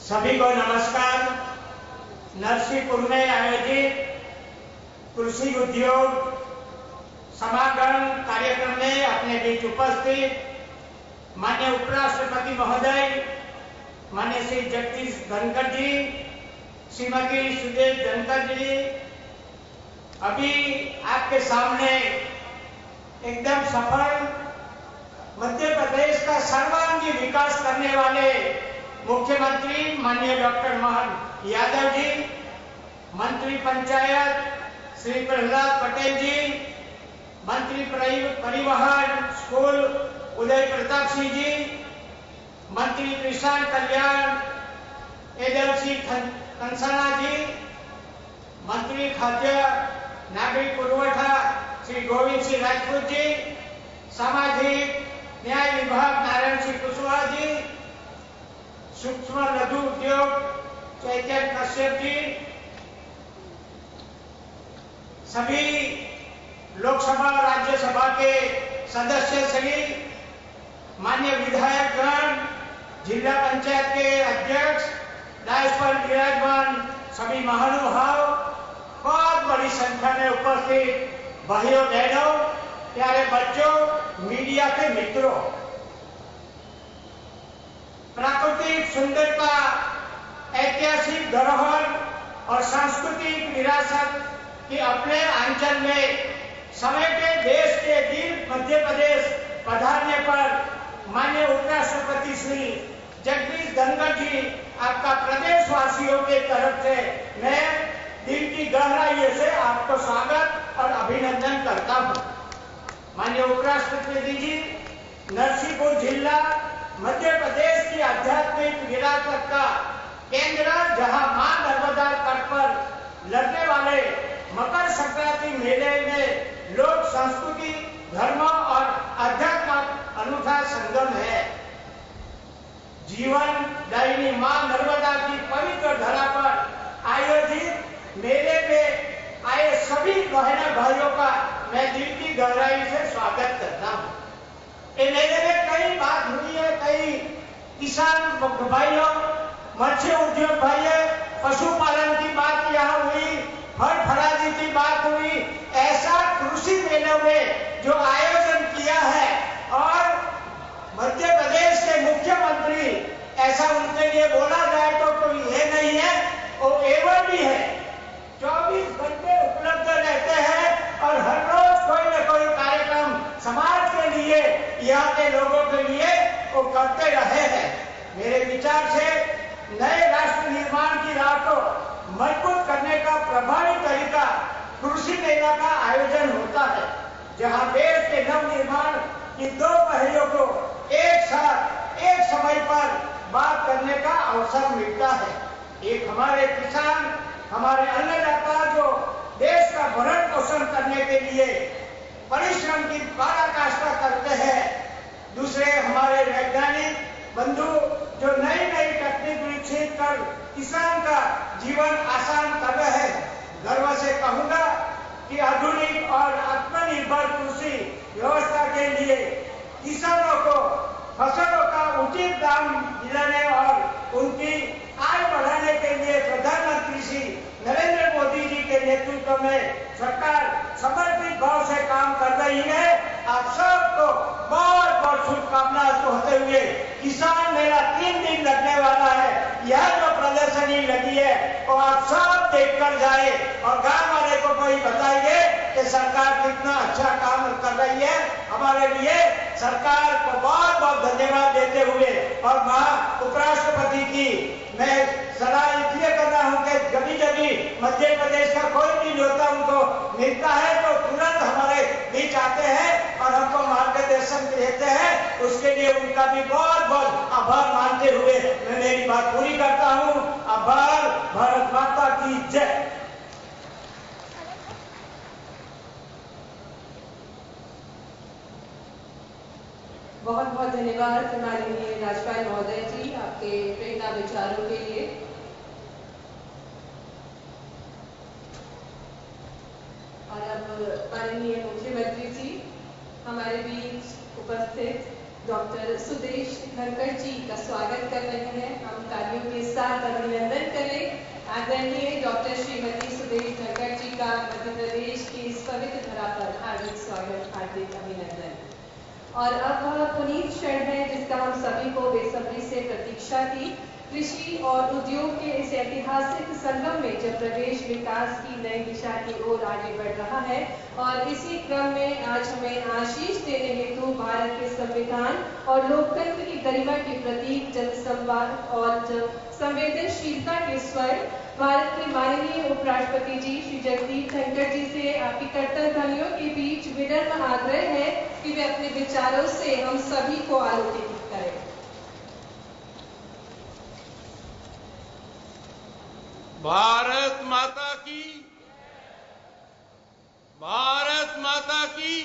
सभी को नमस्कार। नरसिंहपुर में आयोजित कृषि उद्योग समागम कार्यक्रम में अपने बीच उपस्थित माननीय उपराष्ट्रपति महोदय, माननीय श्री जगदीश धनखड़ जी, श्रीमती सुदेश धनखड़ जी, अभी आपके सामने एकदम सफल मध्य प्रदेश का सर्वांगीण विकास करने वाले मुख्यमंत्री माननीय डॉक्टर मोहन यादव जी, मंत्री पंचायत श्री प्रहलाद पटेल जी, मंत्री परिवहन स्कूल उदय प्रताप सिंह जी, मंत्री किसान कल्याण एडल्सी कंसाना जी, मंत्री खाद्य नागरिक पुरवठा श्री गोविंद सिंह राजपूत जी, सामाजिक न्याय विभाग नारायण सिंह कुशवाहा जी, सूक्ष्म लघु उद्योग चैतन्य कश्यप जी, सभी लोकसभा राज्यसभा के सदस्य श्री, माननीय विधायकगण, जिला पंचायत के अध्यक्ष, डायस पर विराजमान सभी महानुभाव, बहुत बड़ी संख्या में उपस्थित भाइयों बहनों, प्यारे बच्चों, मीडिया के मित्रों, प्राकृतिक सुंदरता, ऐतिहासिक धरोहर और सांस्कृतिक विरासत के अपने अंचल में समेटे देश के दिल मध्य प्रदेश पधारने पर माननीय उपराष्ट्रपति श्री जगदीश धनखड़ जी, आपका प्रदेशवासियों के तरफ से मैं दिल की गहराई से आपको स्वागत और अभिनंदन करता हूं। माननीय उपराष्ट्रपति जी, नरसिंहपुर जिला मध्य प्रदेश की आध्यात्मिक विरासत का केंद्र, जहां मां नर्मदा तट पर लगने वाले मकर संक्रांति मेले में लोक संस्कृति, धर्म और अध्यात्म अनूठा संगम है। जीवन दायिनी मां नर्मदा की पवित्र धरा पर आयोजित मेले में आए सभी बहनों भाइयों का मैं दिल की गहराई से स्वागत करता हूँ। ये मेले में कई बात हुई है, कई किसान भाइयों, मत्स्य उद्योग भाइयों, पशुपालन की बात यहाँ हुई, फल फराजी की बात हुई। ऐसा कृषि मेलों में जो आयोजन किया है और मध्य प्रदेश के मुख्यमंत्री, ऐसा उनके लिए बोला जाए तो कोई ये नहीं है, वो एवर भी है। 24 घंटे उपलब्ध रहते हैं और हर रोज कोई न कोई कार्यक्रम समाज के लिए, यहाँ के लोगों के लिए वो करते रहे हैं। मेरे विचार से नए राष्ट्र निर्माण की राह को मजबूत करने का प्रभावी तरीका कृषि मेला का आयोजन होता है, जहां देश के नव निर्माण की दो पहलुओं को एक साथ एक समय पर बात करने का अवसर मिलता है। एक हमारे किसान, हमारे अन्नदाता जो देश का भरण पोषण करने के लिए परिश्रम की पराकाष्ठा करते हैं, दूसरे हमारे वैज्ञानिक बंधु जो नई नई तकनीक विकसित कर किसान का जीवन आसान कर रहे हैं। गर्व से कहूंगा कि आधुनिक और आत्मनिर्भर कृषि व्यवस्था के लिए किसानों को फसलों का उचित दाम दिलाने और उनकी आय बढ़ाने के लिए प्रधानमंत्री श्री नरेंद्र मोदी जी के नेतृत्व में सरकार समर्पित भाव से काम कर रही है। आप सबको बहुत बहुत शुभकामनाएं कहते हुए, किसान मेला 3 दिन लगने वाला है। यह जो प्रदर्शनी लगी है वो आप सब देख कर जाए और गांव वाले को कोई बताइए कि सरकार कितना अच्छा काम कर रही है। हमारे लिए सरकार को बहुत बहुत धन्यवाद देते हुए और वहाँ उपराष्ट्रपति की मैं सलाह इसलिए कर रहा हूँ कि कभी कभी मध्य प्रदेश का कोई भी नेता उनको मिलता है तो तुरंत हमारे बीच आते हैं और हमको मार्गदर्शन देते हैं। उसके लिए उनका भी बहुत बहुत आभार मानते हुए मैं मेरी बात पूरी करता हूँ। आभार। भारत माता की जय। बहुत बहुत धन्यवाद माननीय राज्यपाल महोदय जी, आपके प्रेरणा विचारों के लिए। और अब माननीय मुख्यमंत्री जी हमारे बीच उपस्थित डॉक्टर सुदेश धनखड़ जी का स्वागत कर रहे हैं। हम तालियों के साथ अभिनंदन करें आदरणीय डॉक्टर श्रीमती सुदेश धनखड़ जी का मध्य प्रदेश की इस पवित्र धरा पर हार्दिक स्वागत, हार्दिक अभिनंदन। और अब पुनीत क्षण है जिसका हम सभी को बेसब्री से प्रतीक्षा थी। कृषि और उद्योग के इस ऐतिहासिक संगम में जब प्रदेश विकास की नई दिशा की ओर आगे बढ़ रहा है और इसी क्रम में आज हमें आशीष देने हेतु भारत के संविधान और लोकतंत्र की गरिमा के प्रतीक जनसंवाद और संवेदनशीलता के स्वर भारत के माननीय उपराष्ट्रपति जी श्री जगदीप धनखड़ जी से आपकी कर्तव्य ध्वनियों के बीच विनम्र आग्रह है कि वे अपने विचारों से हम सभी को आलोकित करें। भारत माता की, भारत माता की,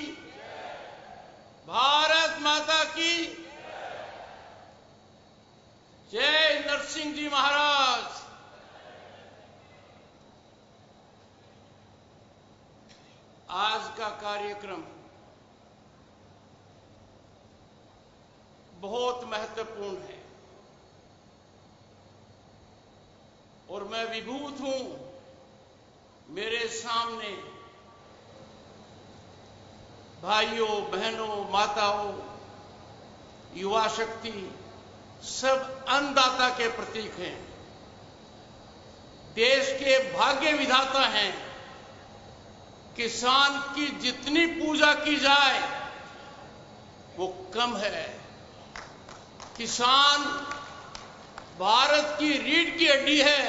भारत माता की जय। नरसिंह जी महाराज। आज का कार्यक्रम बहुत महत्वपूर्ण है और मैं विभूत हूं। मेरे सामने भाइयों, बहनों, माताओं, युवा शक्ति सब अन्नदाता के प्रतीक हैं, देश के भाग्य विधाता हैं। किसान की जितनी पूजा की जाए वो कम है। किसान भारत की रीढ़ की हड्डी है,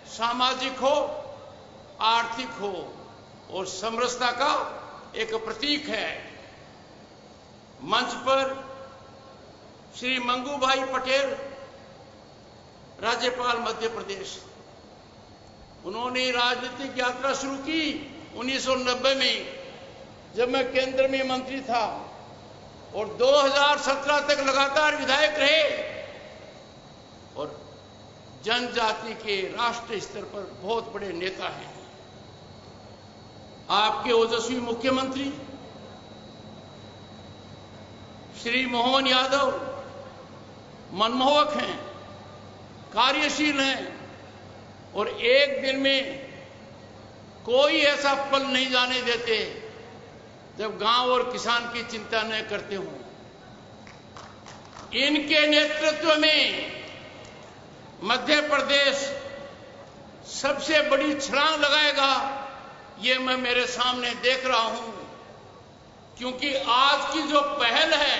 सामाजिक हो, आर्थिक हो और समरसता का एक प्रतीक है। मंच पर श्री मंगू भाई पटेल, राज्यपाल मध्य प्रदेश, उन्होंने राजनीतिक यात्रा शुरू की 1990 में, जब मैं केंद्र में मंत्री था, और 2017 तक लगातार विधायक रहे और जनजाति के राष्ट्रीय स्तर पर बहुत बड़े नेता हैं। आपके ओजस्वी मुख्यमंत्री श्री मोहन यादव मनमोहक हैं, कार्यशील हैं और एक दिन में कोई ऐसा पल नहीं जाने देते जब गांव और किसान की चिंता न करते हों। इनके नेतृत्व में मध्य प्रदेश सबसे बड़ी छलांग लगाएगा, ये मैं मेरे सामने देख रहा हूं, क्योंकि आज की जो पहल है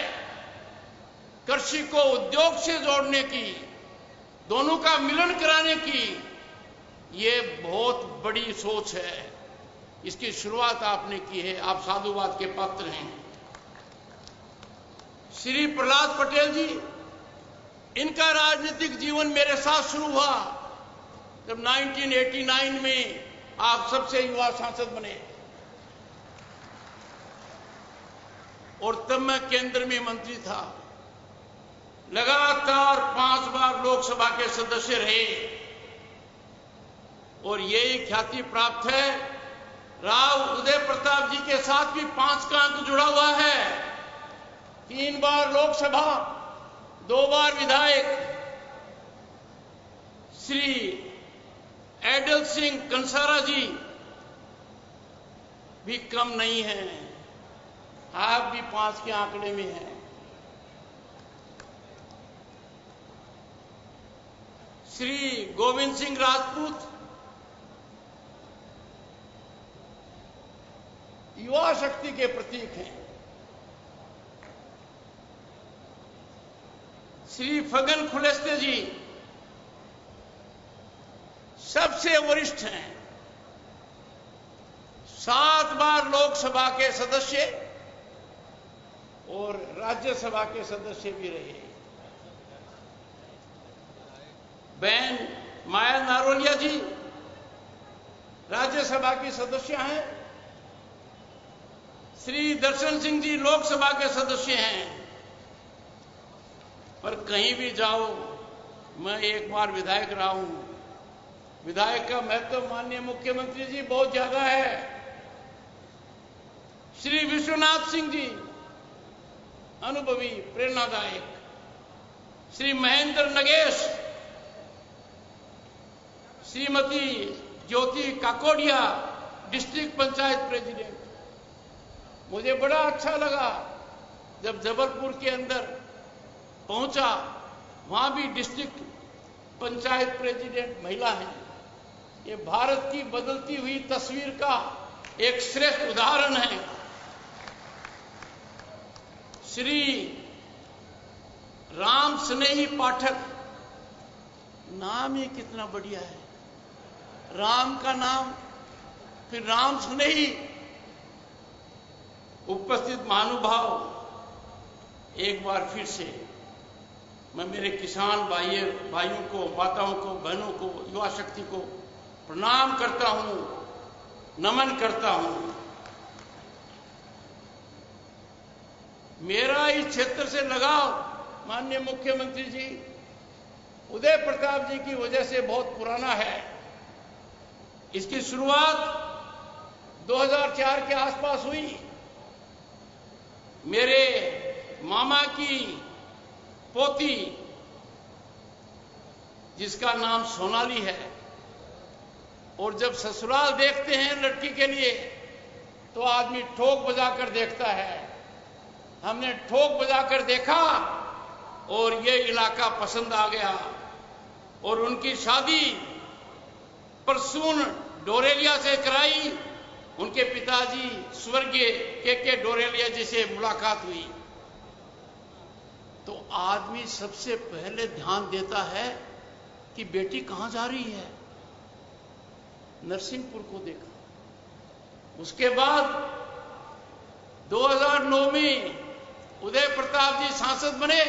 कृषि को उद्योग से जोड़ने की, दोनों का मिलन कराने की, ये बहुत बड़ी सोच है। इसकी शुरुआत आपने की है, आप साधुवाद के पात्र हैं। श्री प्रहलाद पटेल जी, इनका राजनीतिक जीवन मेरे साथ शुरू हुआ जब 1989 में आप सबसे युवा सांसद बने और तब मैं केंद्र में मंत्री था। लगातार 5 बार लोकसभा के सदस्य रहे और यही ख्याति प्राप्त है। राव उदय प्रताप जी के साथ भी 5 का अंक जुड़ा हुआ है। 3 बार लोकसभा, 2 बार विधायक। श्री एडल सिंह कंसारा जी भी कम नहीं हैं, आप भी 5 के आंकड़े में हैं। श्री गोविंद सिंह राजपूत युवा शक्ति के प्रतीक हैं। श्री फगन खुलेस्ते जी सबसे वरिष्ठ हैं, 7 बार लोकसभा के सदस्य और राज्यसभा के सदस्य भी रहे। बहन माया नारोलिया जी राज्यसभा की सदस्य हैं। श्री दर्शन सिंह जी लोकसभा के सदस्य हैं। पर कहीं भी जाओ, मैं एक बार विधायक रहा हूं। विधायक का महत्व माननीय मुख्यमंत्री जी बहुत ज्यादा है। श्री विश्वनाथ सिंह जी अनुभवी, प्रेरणादायक। श्री महेंद्र नगेश, श्रीमती ज्योति काकोडिया डिस्ट्रिक्ट पंचायत प्रेसिडेंट। मुझे बड़ा अच्छा लगा जब जबलपुर के अंदर पहुंचा, वहां भी डिस्ट्रिक्ट पंचायत प्रेसिडेंट महिला है। ये भारत की बदलती हुई तस्वीर का एक श्रेष्ठ उदाहरण है। श्री राम स्नेही पाठक, नाम ही कितना बढ़िया है। राम का नाम, फिर राम स्नेही। उपस्थित महानुभाव, एक बार फिर से मैं मेरे किसान भाइयों को, माताओं को, बहनों को, युवा शक्ति को प्रणाम करता हूं, नमन करता हूं। मेरा इस क्षेत्र से लगाव माननीय मुख्यमंत्री जी उदय प्रताप जी की वजह से बहुत पुराना है। इसकी शुरुआत 2004 के आसपास हुई। मेरे मामा की पोती, जिसका नाम सोनाली है, और जब ससुराल देखते हैं लड़की के लिए तो आदमी ठोक बजाकर देखता है। हमने ठोक बजाकर देखा और ये इलाका पसंद आ गया और उनकी शादी परसून डोरेलिया से कराई। उनके पिताजी स्वर्गीय के डोरेलिया जी से मुलाकात हुई। तो आदमी सबसे पहले ध्यान देता है कि बेटी कहां जा रही है। नरसिंहपुर को देखा। उसके बाद 2009 में उदय प्रताप जी सांसद बने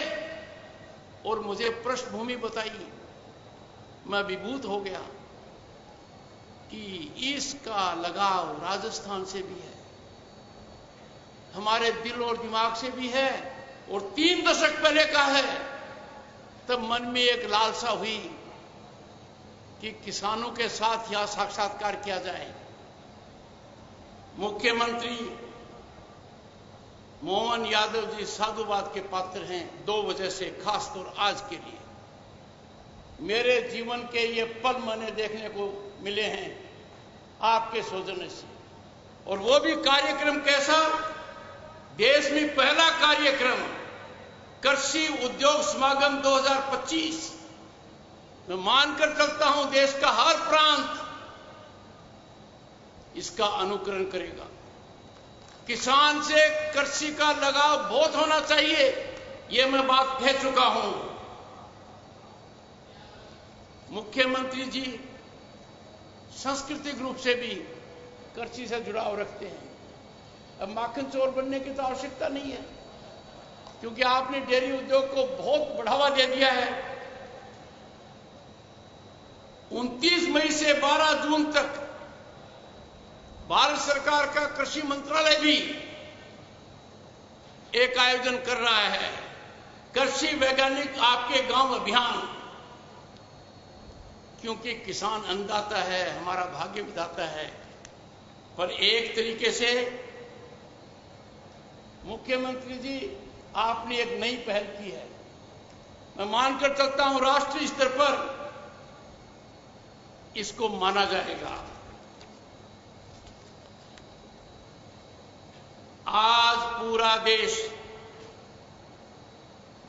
और मुझे पृष्ठभूमि बताई। मैं विभूत हो गया कि इसका लगाव राजस्थान से भी है, हमारे दिल और दिमाग से भी है, और 3 दशक पहले का है। तब मन में एक लालसा हुई कि किसानों के साथ यहां साक्षात्कार किया जाए। मुख्यमंत्री मोहन यादव जी साधुवाद के पात्र हैं 2 वजह से, खासतौर आज के लिए। मेरे जीवन के ये पल मैंने देखने को मिले हैं आपके सौजन्य से, और वो भी कार्यक्रम कैसा, देश में पहला कार्यक्रम कृषि उद्योग समागम 2025। मैं मानकर चलता हूं देश का हर प्रांत इसका अनुकरण करेगा। किसान से कृषि का लगाव बहुत होना चाहिए, यह मैं बात कह चुका हूं। मुख्यमंत्री जी सांस्कृतिक रूप से भी कृषि से जुड़ाव रखते हैं। अब माखन चोर बनने की तो आवश्यकता नहीं है, क्योंकि आपने डेयरी उद्योग को बहुत बढ़ावा दे दिया है। 29 मई से 12 जून तक भारत सरकार का कृषि मंत्रालय भी एक आयोजन कर रहा है, कृषि वैज्ञानिक आपके गांव अभियान। क्योंकि किसान अन्नदाता है, हमारा भाग्य विधाता है। पर एक तरीके से मुख्यमंत्री जी आपने एक नई पहल की है। मैं मानकर चलता हूं राष्ट्रीय स्तर पर इसको माना जाएगा। आज पूरा देश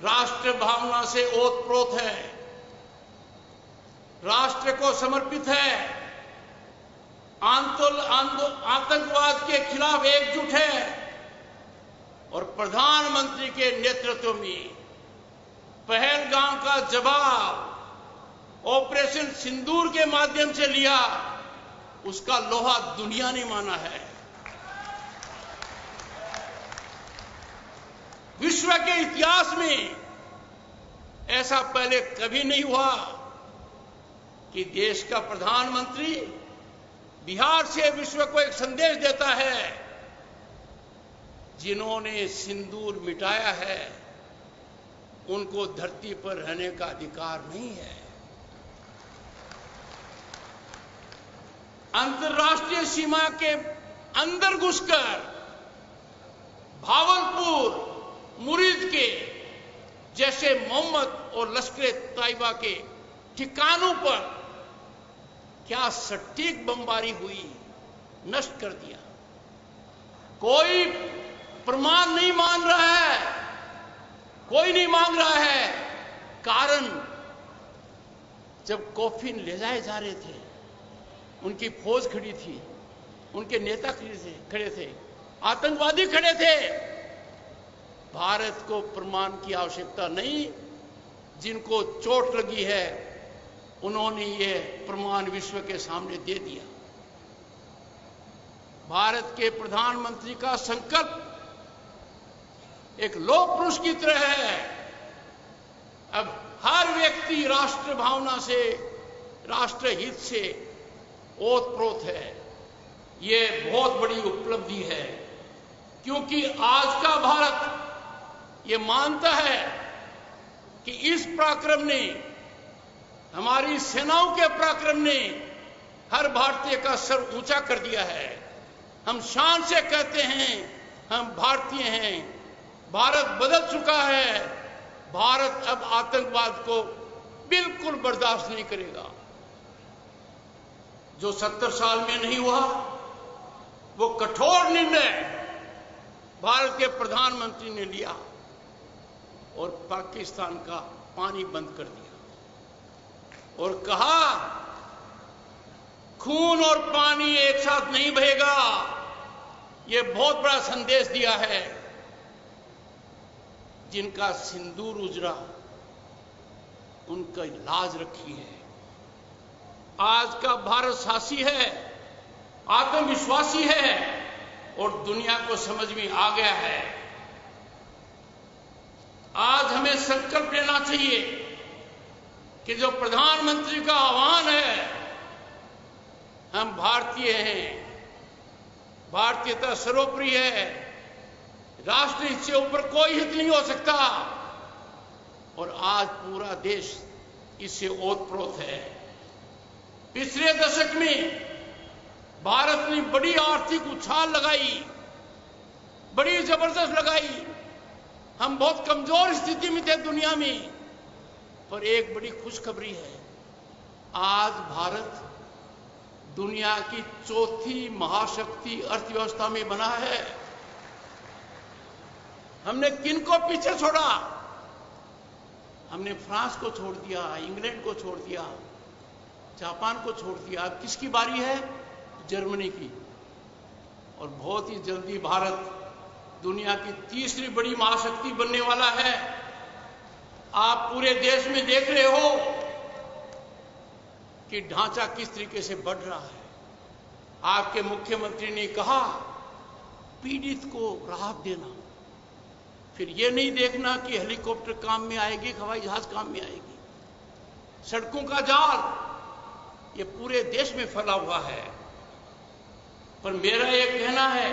राष्ट्र भावना से ओतप्रोत है, राष्ट्र को समर्पित है, आतंकवाद के खिलाफ एकजुट है, और प्रधानमंत्री के नेतृत्व में पहलगाम का जवाब ऑपरेशन सिंदूर के माध्यम से लिया, उसका लोहा दुनिया ने माना है। विश्व के इतिहास में ऐसा पहले कभी नहीं हुआ कि देश का प्रधानमंत्री बिहार से विश्व को एक संदेश देता है, जिन्होंने सिंदूर मिटाया है उनको धरती पर रहने का अधिकार नहीं है। अंतर्राष्ट्रीय सीमा के अंदर घुसकर भावलपुर, मुरीद के जैसे मोहम्मद और लश्कर तैयबा के ठिकानों पर क्या सटीक बमबारी हुई, नष्ट कर दिया। कोई प्रमाण नहीं मान रहा है, कोई नहीं मांग रहा है। कारण जब कॉफिन ले जाए जा रहे थे, उनकी फौज खड़ी थी, उनके नेता खड़े थे, आतंकवादी खड़े थे। भारत को प्रमाण की आवश्यकता नहीं, जिनको चोट लगी है उन्होंने ये प्रमाण विश्व के सामने दे दिया। भारत के प्रधानमंत्री का संकल्प एक लोक पुरुष की तरह है। अब हर व्यक्ति राष्ट्र भावना से, राष्ट्र हित से ओतप्रोत है। ये बहुत बड़ी उपलब्धि है, क्योंकि आज का भारत ये मानता है कि इस पराक्रम ने, हमारी सेनाओं के पराक्रम ने हर भारतीय का सर ऊंचा कर दिया है। हम शान से कहते हैं हम भारतीय हैं। भारत बदल चुका है। भारत अब आतंकवाद को बिल्कुल बर्दाश्त नहीं करेगा। जो 70 साल में नहीं हुआ, वो कठोर निर्णय भारत के प्रधानमंत्री ने लिया और पाकिस्तान का पानी बंद कर दिया और कहा खून और पानी एक साथ नहीं बहेगा। ये बहुत बड़ा संदेश दिया है। जिनका सिंदूर उजड़ा उनका लाज रखी है। आज का भारत साहसी है, आत्मविश्वासी है और दुनिया को समझ में आ गया है। आज हमें संकल्प लेना चाहिए कि जो प्रधानमंत्री का आह्वान है, हम भारतीय हैं, भारतीयता सर्वोपरि है, राष्ट्र हित से ऊपर कोई हित नहीं हो सकता और आज पूरा देश इससे ओतप्रोत है। पिछले दशक में भारत ने बड़ी आर्थिक उछाल लगाई, बड़ी जबरदस्त लगाई। हम बहुत कमजोर स्थिति में थे दुनिया में, पर एक बड़ी खुशखबरी है, आज भारत दुनिया की चौथी महाशक्ति अर्थव्यवस्था में बना है। हमने किनको पीछे छोड़ा? हमने फ्रांस को छोड़ दिया, इंग्लैंड को छोड़ दिया, जापान को छोड़ दिया। अब किसकी बारी है? जर्मनी की। और बहुत ही जल्दी भारत दुनिया की तीसरी बड़ी महाशक्ति बनने वाला है। आप पूरे देश में देख रहे हो कि ढांचा किस तरीके से बढ़ रहा है। आपके मुख्यमंत्री ने कहा पीड़ित को राहत देना, फिर यह नहीं देखना कि हेलीकॉप्टर काम में आएगी, हवाई जहाज काम में आएगी। सड़कों का जाल ये पूरे देश में फैला हुआ है। पर मेरा यह कहना है,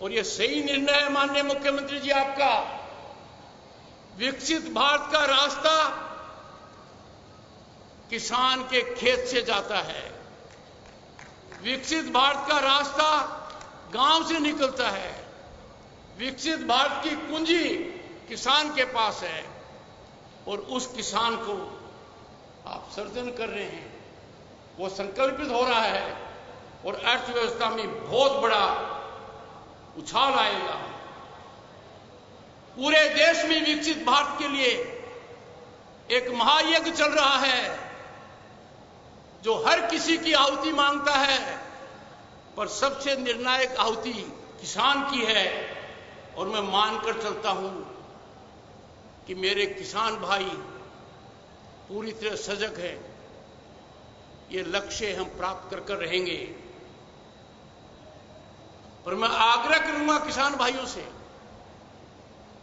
और यह सही निर्णय है माननीय मुख्यमंत्री जी आपका, विकसित भारत का रास्ता किसान के खेत से जाता है। विकसित भारत का रास्ता गांव से निकलता है। विकसित भारत की कुंजी किसान के पास है और उस किसान को आप सर्जन कर रहे हैं, वो संकल्पित हो रहा है और अर्थव्यवस्था में बहुत बड़ा उछाल आएगा। पूरे देश में विकसित भारत के लिए एक महायज्ञ चल रहा है जो हर किसी की आहुति मांगता है, पर सबसे निर्णायक आहुति किसान की है। और मैं मानकर चलता हूं कि मेरे किसान भाई पूरी तरह सजग है। ये लक्ष्य हम प्राप्त कर कर रहेंगे। पर मैं आग्रह करूंगा किसान भाइयों से,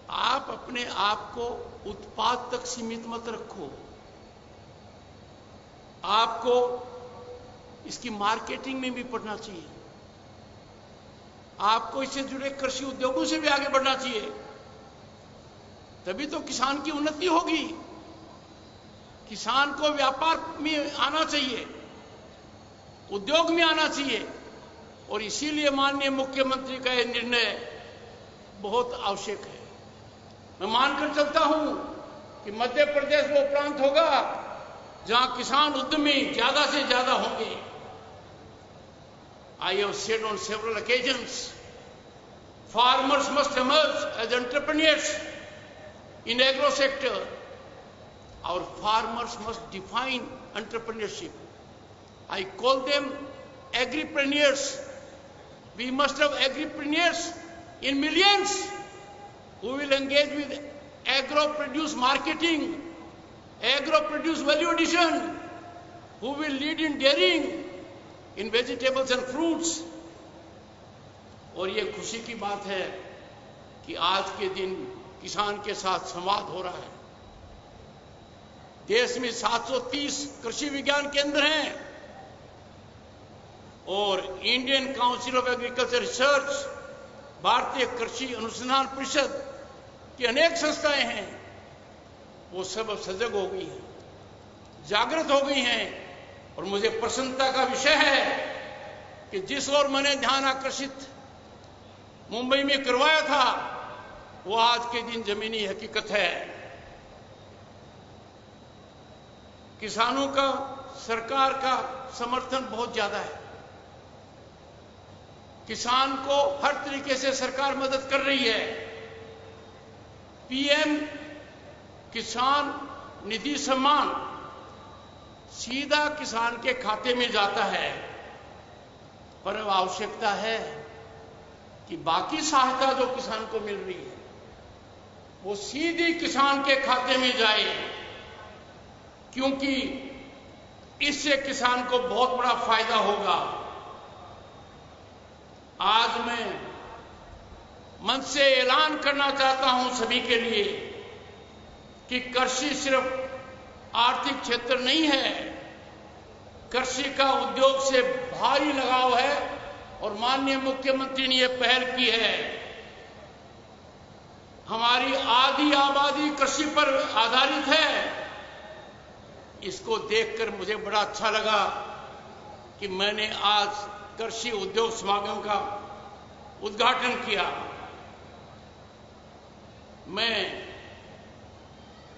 आप अपने आप को उत्पाद तक सीमित मत रखो। आपको इसकी मार्केटिंग में भी पढ़ना चाहिए। आपको इससे जुड़े कृषि उद्योगों से भी आगे बढ़ना चाहिए, तभी तो किसान की उन्नति होगी। किसान को व्यापार में आना चाहिए, उद्योग में आना चाहिए। और इसीलिए माननीय मुख्यमंत्री का यह निर्णय बहुत आवश्यक है। मैं मानकर चलता हूं कि मध्य प्रदेश वो प्रांत होगा जहां किसान उद्यमी ज्यादा से ज्यादा होंगे। I have said on several occasions, farmers must emerge as entrepreneurs in agro sector. Our farmers must define entrepreneurship. I call them agripreneurs. We must have agripreneurs in millions who will engage with agro-produce marketing, agro-produce value addition, who will lead in dairying, in vegetables and fruits. और ये खुशी की बात है कि आज के दिन किसान के साथ संवाद हो रहा है। देश में 730 कृषि विज्ञान केंद्र हैं और Indian council of agriculture research, भारतीय कृषि अनुसंधान परिषद की अनेक संस्थाएं हैं, वो सब सजग हो गई हैं, जागृत हो गई हैं। और मुझे प्रसन्नता का विषय है कि जिस ओर मैंने ध्यान आकर्षित मुंबई में करवाया था, वो आज के दिन जमीनी हकीकत है। किसानों का सरकार का समर्थन बहुत ज्यादा है। किसान को हर तरीके से सरकार मदद कर रही है। पीएम किसान निधि सम्मान सीधा किसान के खाते में जाता है, पर अब आवश्यकता है कि बाकी सहायता जो किसान को मिल रही है वो सीधी किसान के खाते में जाए, क्योंकि इससे किसान को बहुत बड़ा फायदा होगा। आज मैं मंच से ऐलान करना चाहता हूं सभी के लिए कि कृषि सिर्फ आर्थिक क्षेत्र नहीं है, कृषि का उद्योग से भारी लगाव है और माननीय मुख्यमंत्री ने यह पहल की है। हमारी आधी आबादी कृषि पर आधारित है। इसको देखकर मुझे बड़ा अच्छा लगा कि मैंने आज कृषि उद्योग समागम का उद्घाटन किया। मैं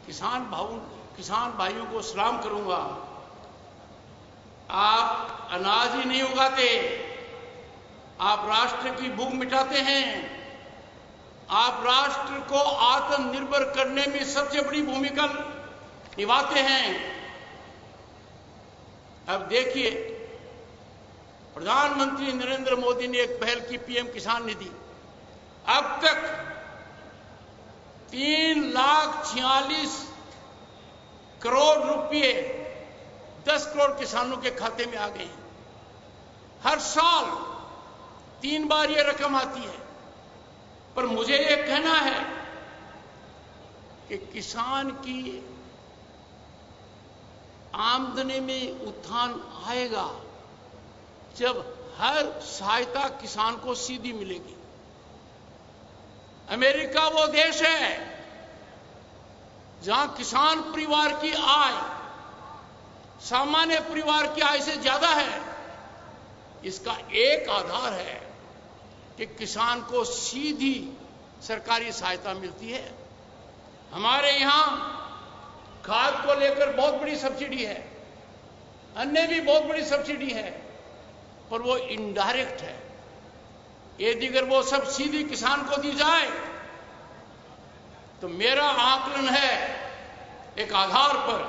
किसान भाइयों को सलाम करूंगा। आप अनाज ही नहीं उगाते, आप राष्ट्र की भूख मिटाते हैं, आप राष्ट्र को आत्मनिर्भर करने में सबसे बड़ी भूमिका निभाते हैं। अब देखिए, प्रधानमंत्री नरेंद्र मोदी ने एक पहल की, पीएम किसान निधि। अब तक 3,46,00,000 करोड़ रुपए 10 करोड़ किसानों के खाते में आ गए हैं। हर साल 3 बार यह रकम आती है। पर मुझे यह कहना है कि किसान की आमदनी में उत्थान आएगा जब हर सहायता किसान को सीधी मिलेगी। अमेरिका वो देश है जहां किसान परिवार की आय सामान्य परिवार की आय से ज्यादा है। इसका एक आधार है कि किसान को सीधी सरकारी सहायता मिलती है। हमारे यहां खाद को लेकर बहुत बड़ी सब्सिडी है, अन्य भी बहुत बड़ी सब्सिडी है, पर वो इनडायरेक्ट है। यदि अगर वो सब सीधी किसान को दी जाए तो मेरा आकलन है एक आधार पर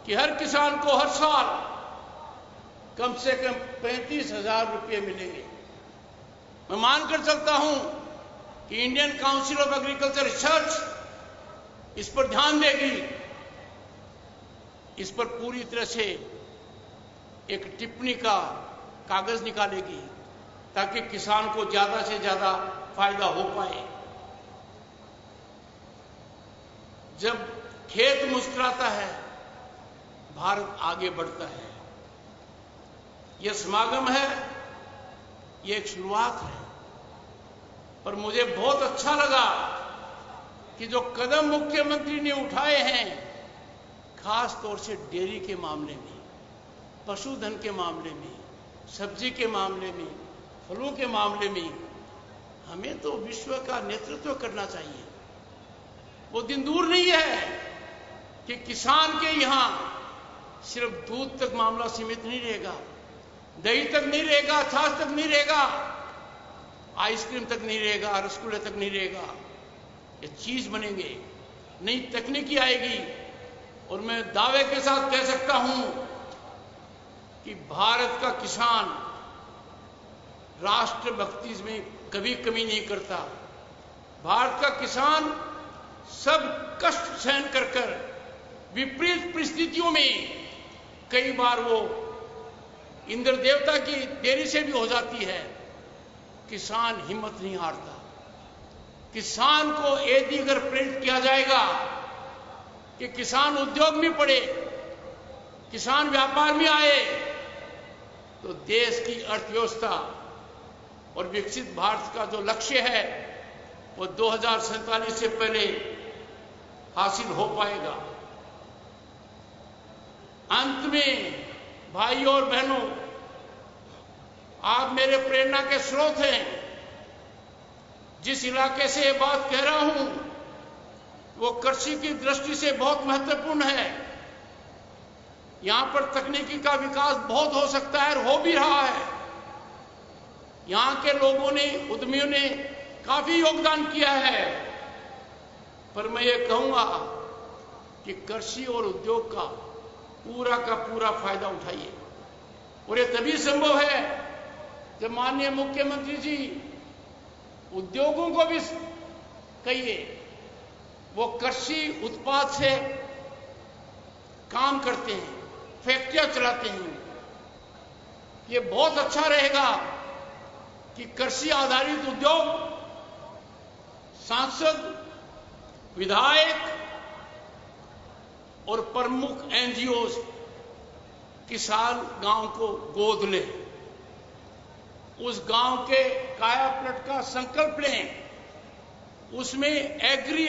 कि हर किसान को हर साल कम से कम 35,000 रुपये मिलेंगे। मैं मानकर चलता हूं कि Indian council of agriculture research इस पर ध्यान देगी, इस पर पूरी तरह से एक टिप्पणी का कागज निकालेगी ताकि किसान को ज्यादा से ज्यादा फायदा हो पाए। जब खेत मुस्कुराता है, भारत आगे बढ़ता है। यह समागम है, यह एक शुरुआत है, पर मुझे बहुत अच्छा लगा कि जो कदम मुख्यमंत्री ने उठाए हैं, खास तौर से डेयरी के मामले में, पशुधन के मामले में, सब्जी के मामले में, फलों के मामले में, हमें तो विश्व का नेतृत्व करना चाहिए। वो दिन दूर नहीं है कि किसान के यहां सिर्फ दूध तक मामला सीमित नहीं रहेगा, दही तक नहीं रहेगा, छाछ तक नहीं रहेगा, आइसक्रीम तक नहीं रहेगा, रसगुल्ले तक नहीं रहेगा। ये चीज बनेंगे, नई तकनीकी आएगी। और मैं दावे के साथ कह सकता हूं कि भारत का किसान राष्ट्रभक्ति में कभी कमी नहीं करता। भारत का किसान सब कष्ट सहन कर कर विपरीत परिस्थितियों में, कई बार वो इंद्र देवता की देरी से भी हो जाती है, किसान हिम्मत नहीं हारता। किसान को यदि अगर प्रेरित किया जाएगा कि किसान उद्योग में पड़े, किसान व्यापार में आए, तो देश की अर्थव्यवस्था और विकसित भारत का जो लक्ष्य है वो 2047 से पहले हासिल हो पाएगा। अंत में भाइयों और बहनों, आप मेरे प्रेरणा के स्रोत हैं। जिस इलाके से ये बात कह रहा हूं वो कृषि की दृष्टि से बहुत महत्वपूर्ण है। यहां पर तकनीकी का विकास बहुत हो सकता है और हो भी रहा है। यहां के लोगों ने, उद्यमियों ने काफी योगदान किया है। पर मैं ये कहूंगा कि कृषि और उद्योग का पूरा फायदा उठाइए। और ये तभी संभव है जब माननीय मुख्यमंत्री जी उद्योगों को भी कहिए वो कृषि उत्पाद से काम करते हैं, फैक्ट्रियां चलाते हैं। ये बहुत अच्छा रहेगा कि कृषि आधारित उद्योग, सांसद, विधायक और प्रमुख एनजीओ किसान गांव को गोद ले, उस गांव के काया पलट का संकल्प लें, उसमें एग्री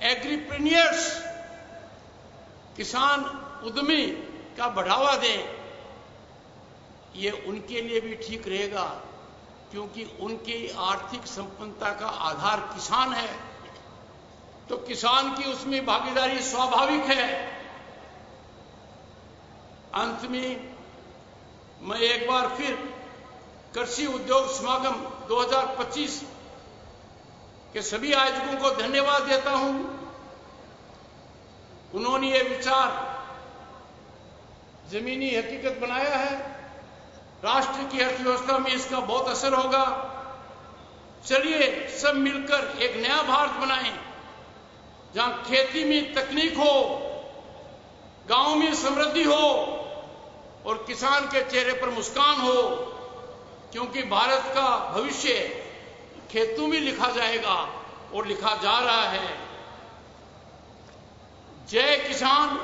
एग्रीप्रेन्योर्स किसान उद्यमी का बढ़ावा दें। ये उनके लिए भी ठीक रहेगा क्योंकि उनकी आर्थिक संपन्नता का आधार किसान है, तो किसान की उसमें भागीदारी स्वाभाविक है। अंत में मैं एक बार फिर कृषि उद्योग समागम 2025 के सभी आयोजकों को धन्यवाद देता हूं। उन्होंने ये विचार जमीनी हकीकत बनाया है। राष्ट्र की अर्थव्यवस्था में इसका बहुत असर होगा। चलिए सब मिलकर एक नया भारत बनाएं, जहां खेती में तकनीक हो, गांव में समृद्धि हो और किसान के चेहरे पर मुस्कान हो, क्योंकि भारत का भविष्य खेतों में लिखा जाएगा और लिखा जा रहा है। जय किसान,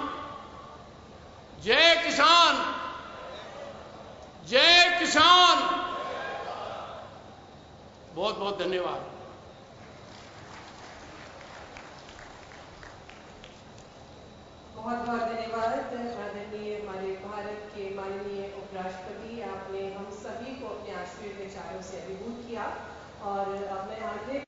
जय किसान, जय किसान। बहुत बहुत धन्यवाद। बहुत बहुत धन्यवाद आदरणीय हमारे भारत के माननीय उपराष्ट्रपति। आपने हम सभी को अपने आश्चर्य विचारों से अभिभूत किया और अब मैं आग्रह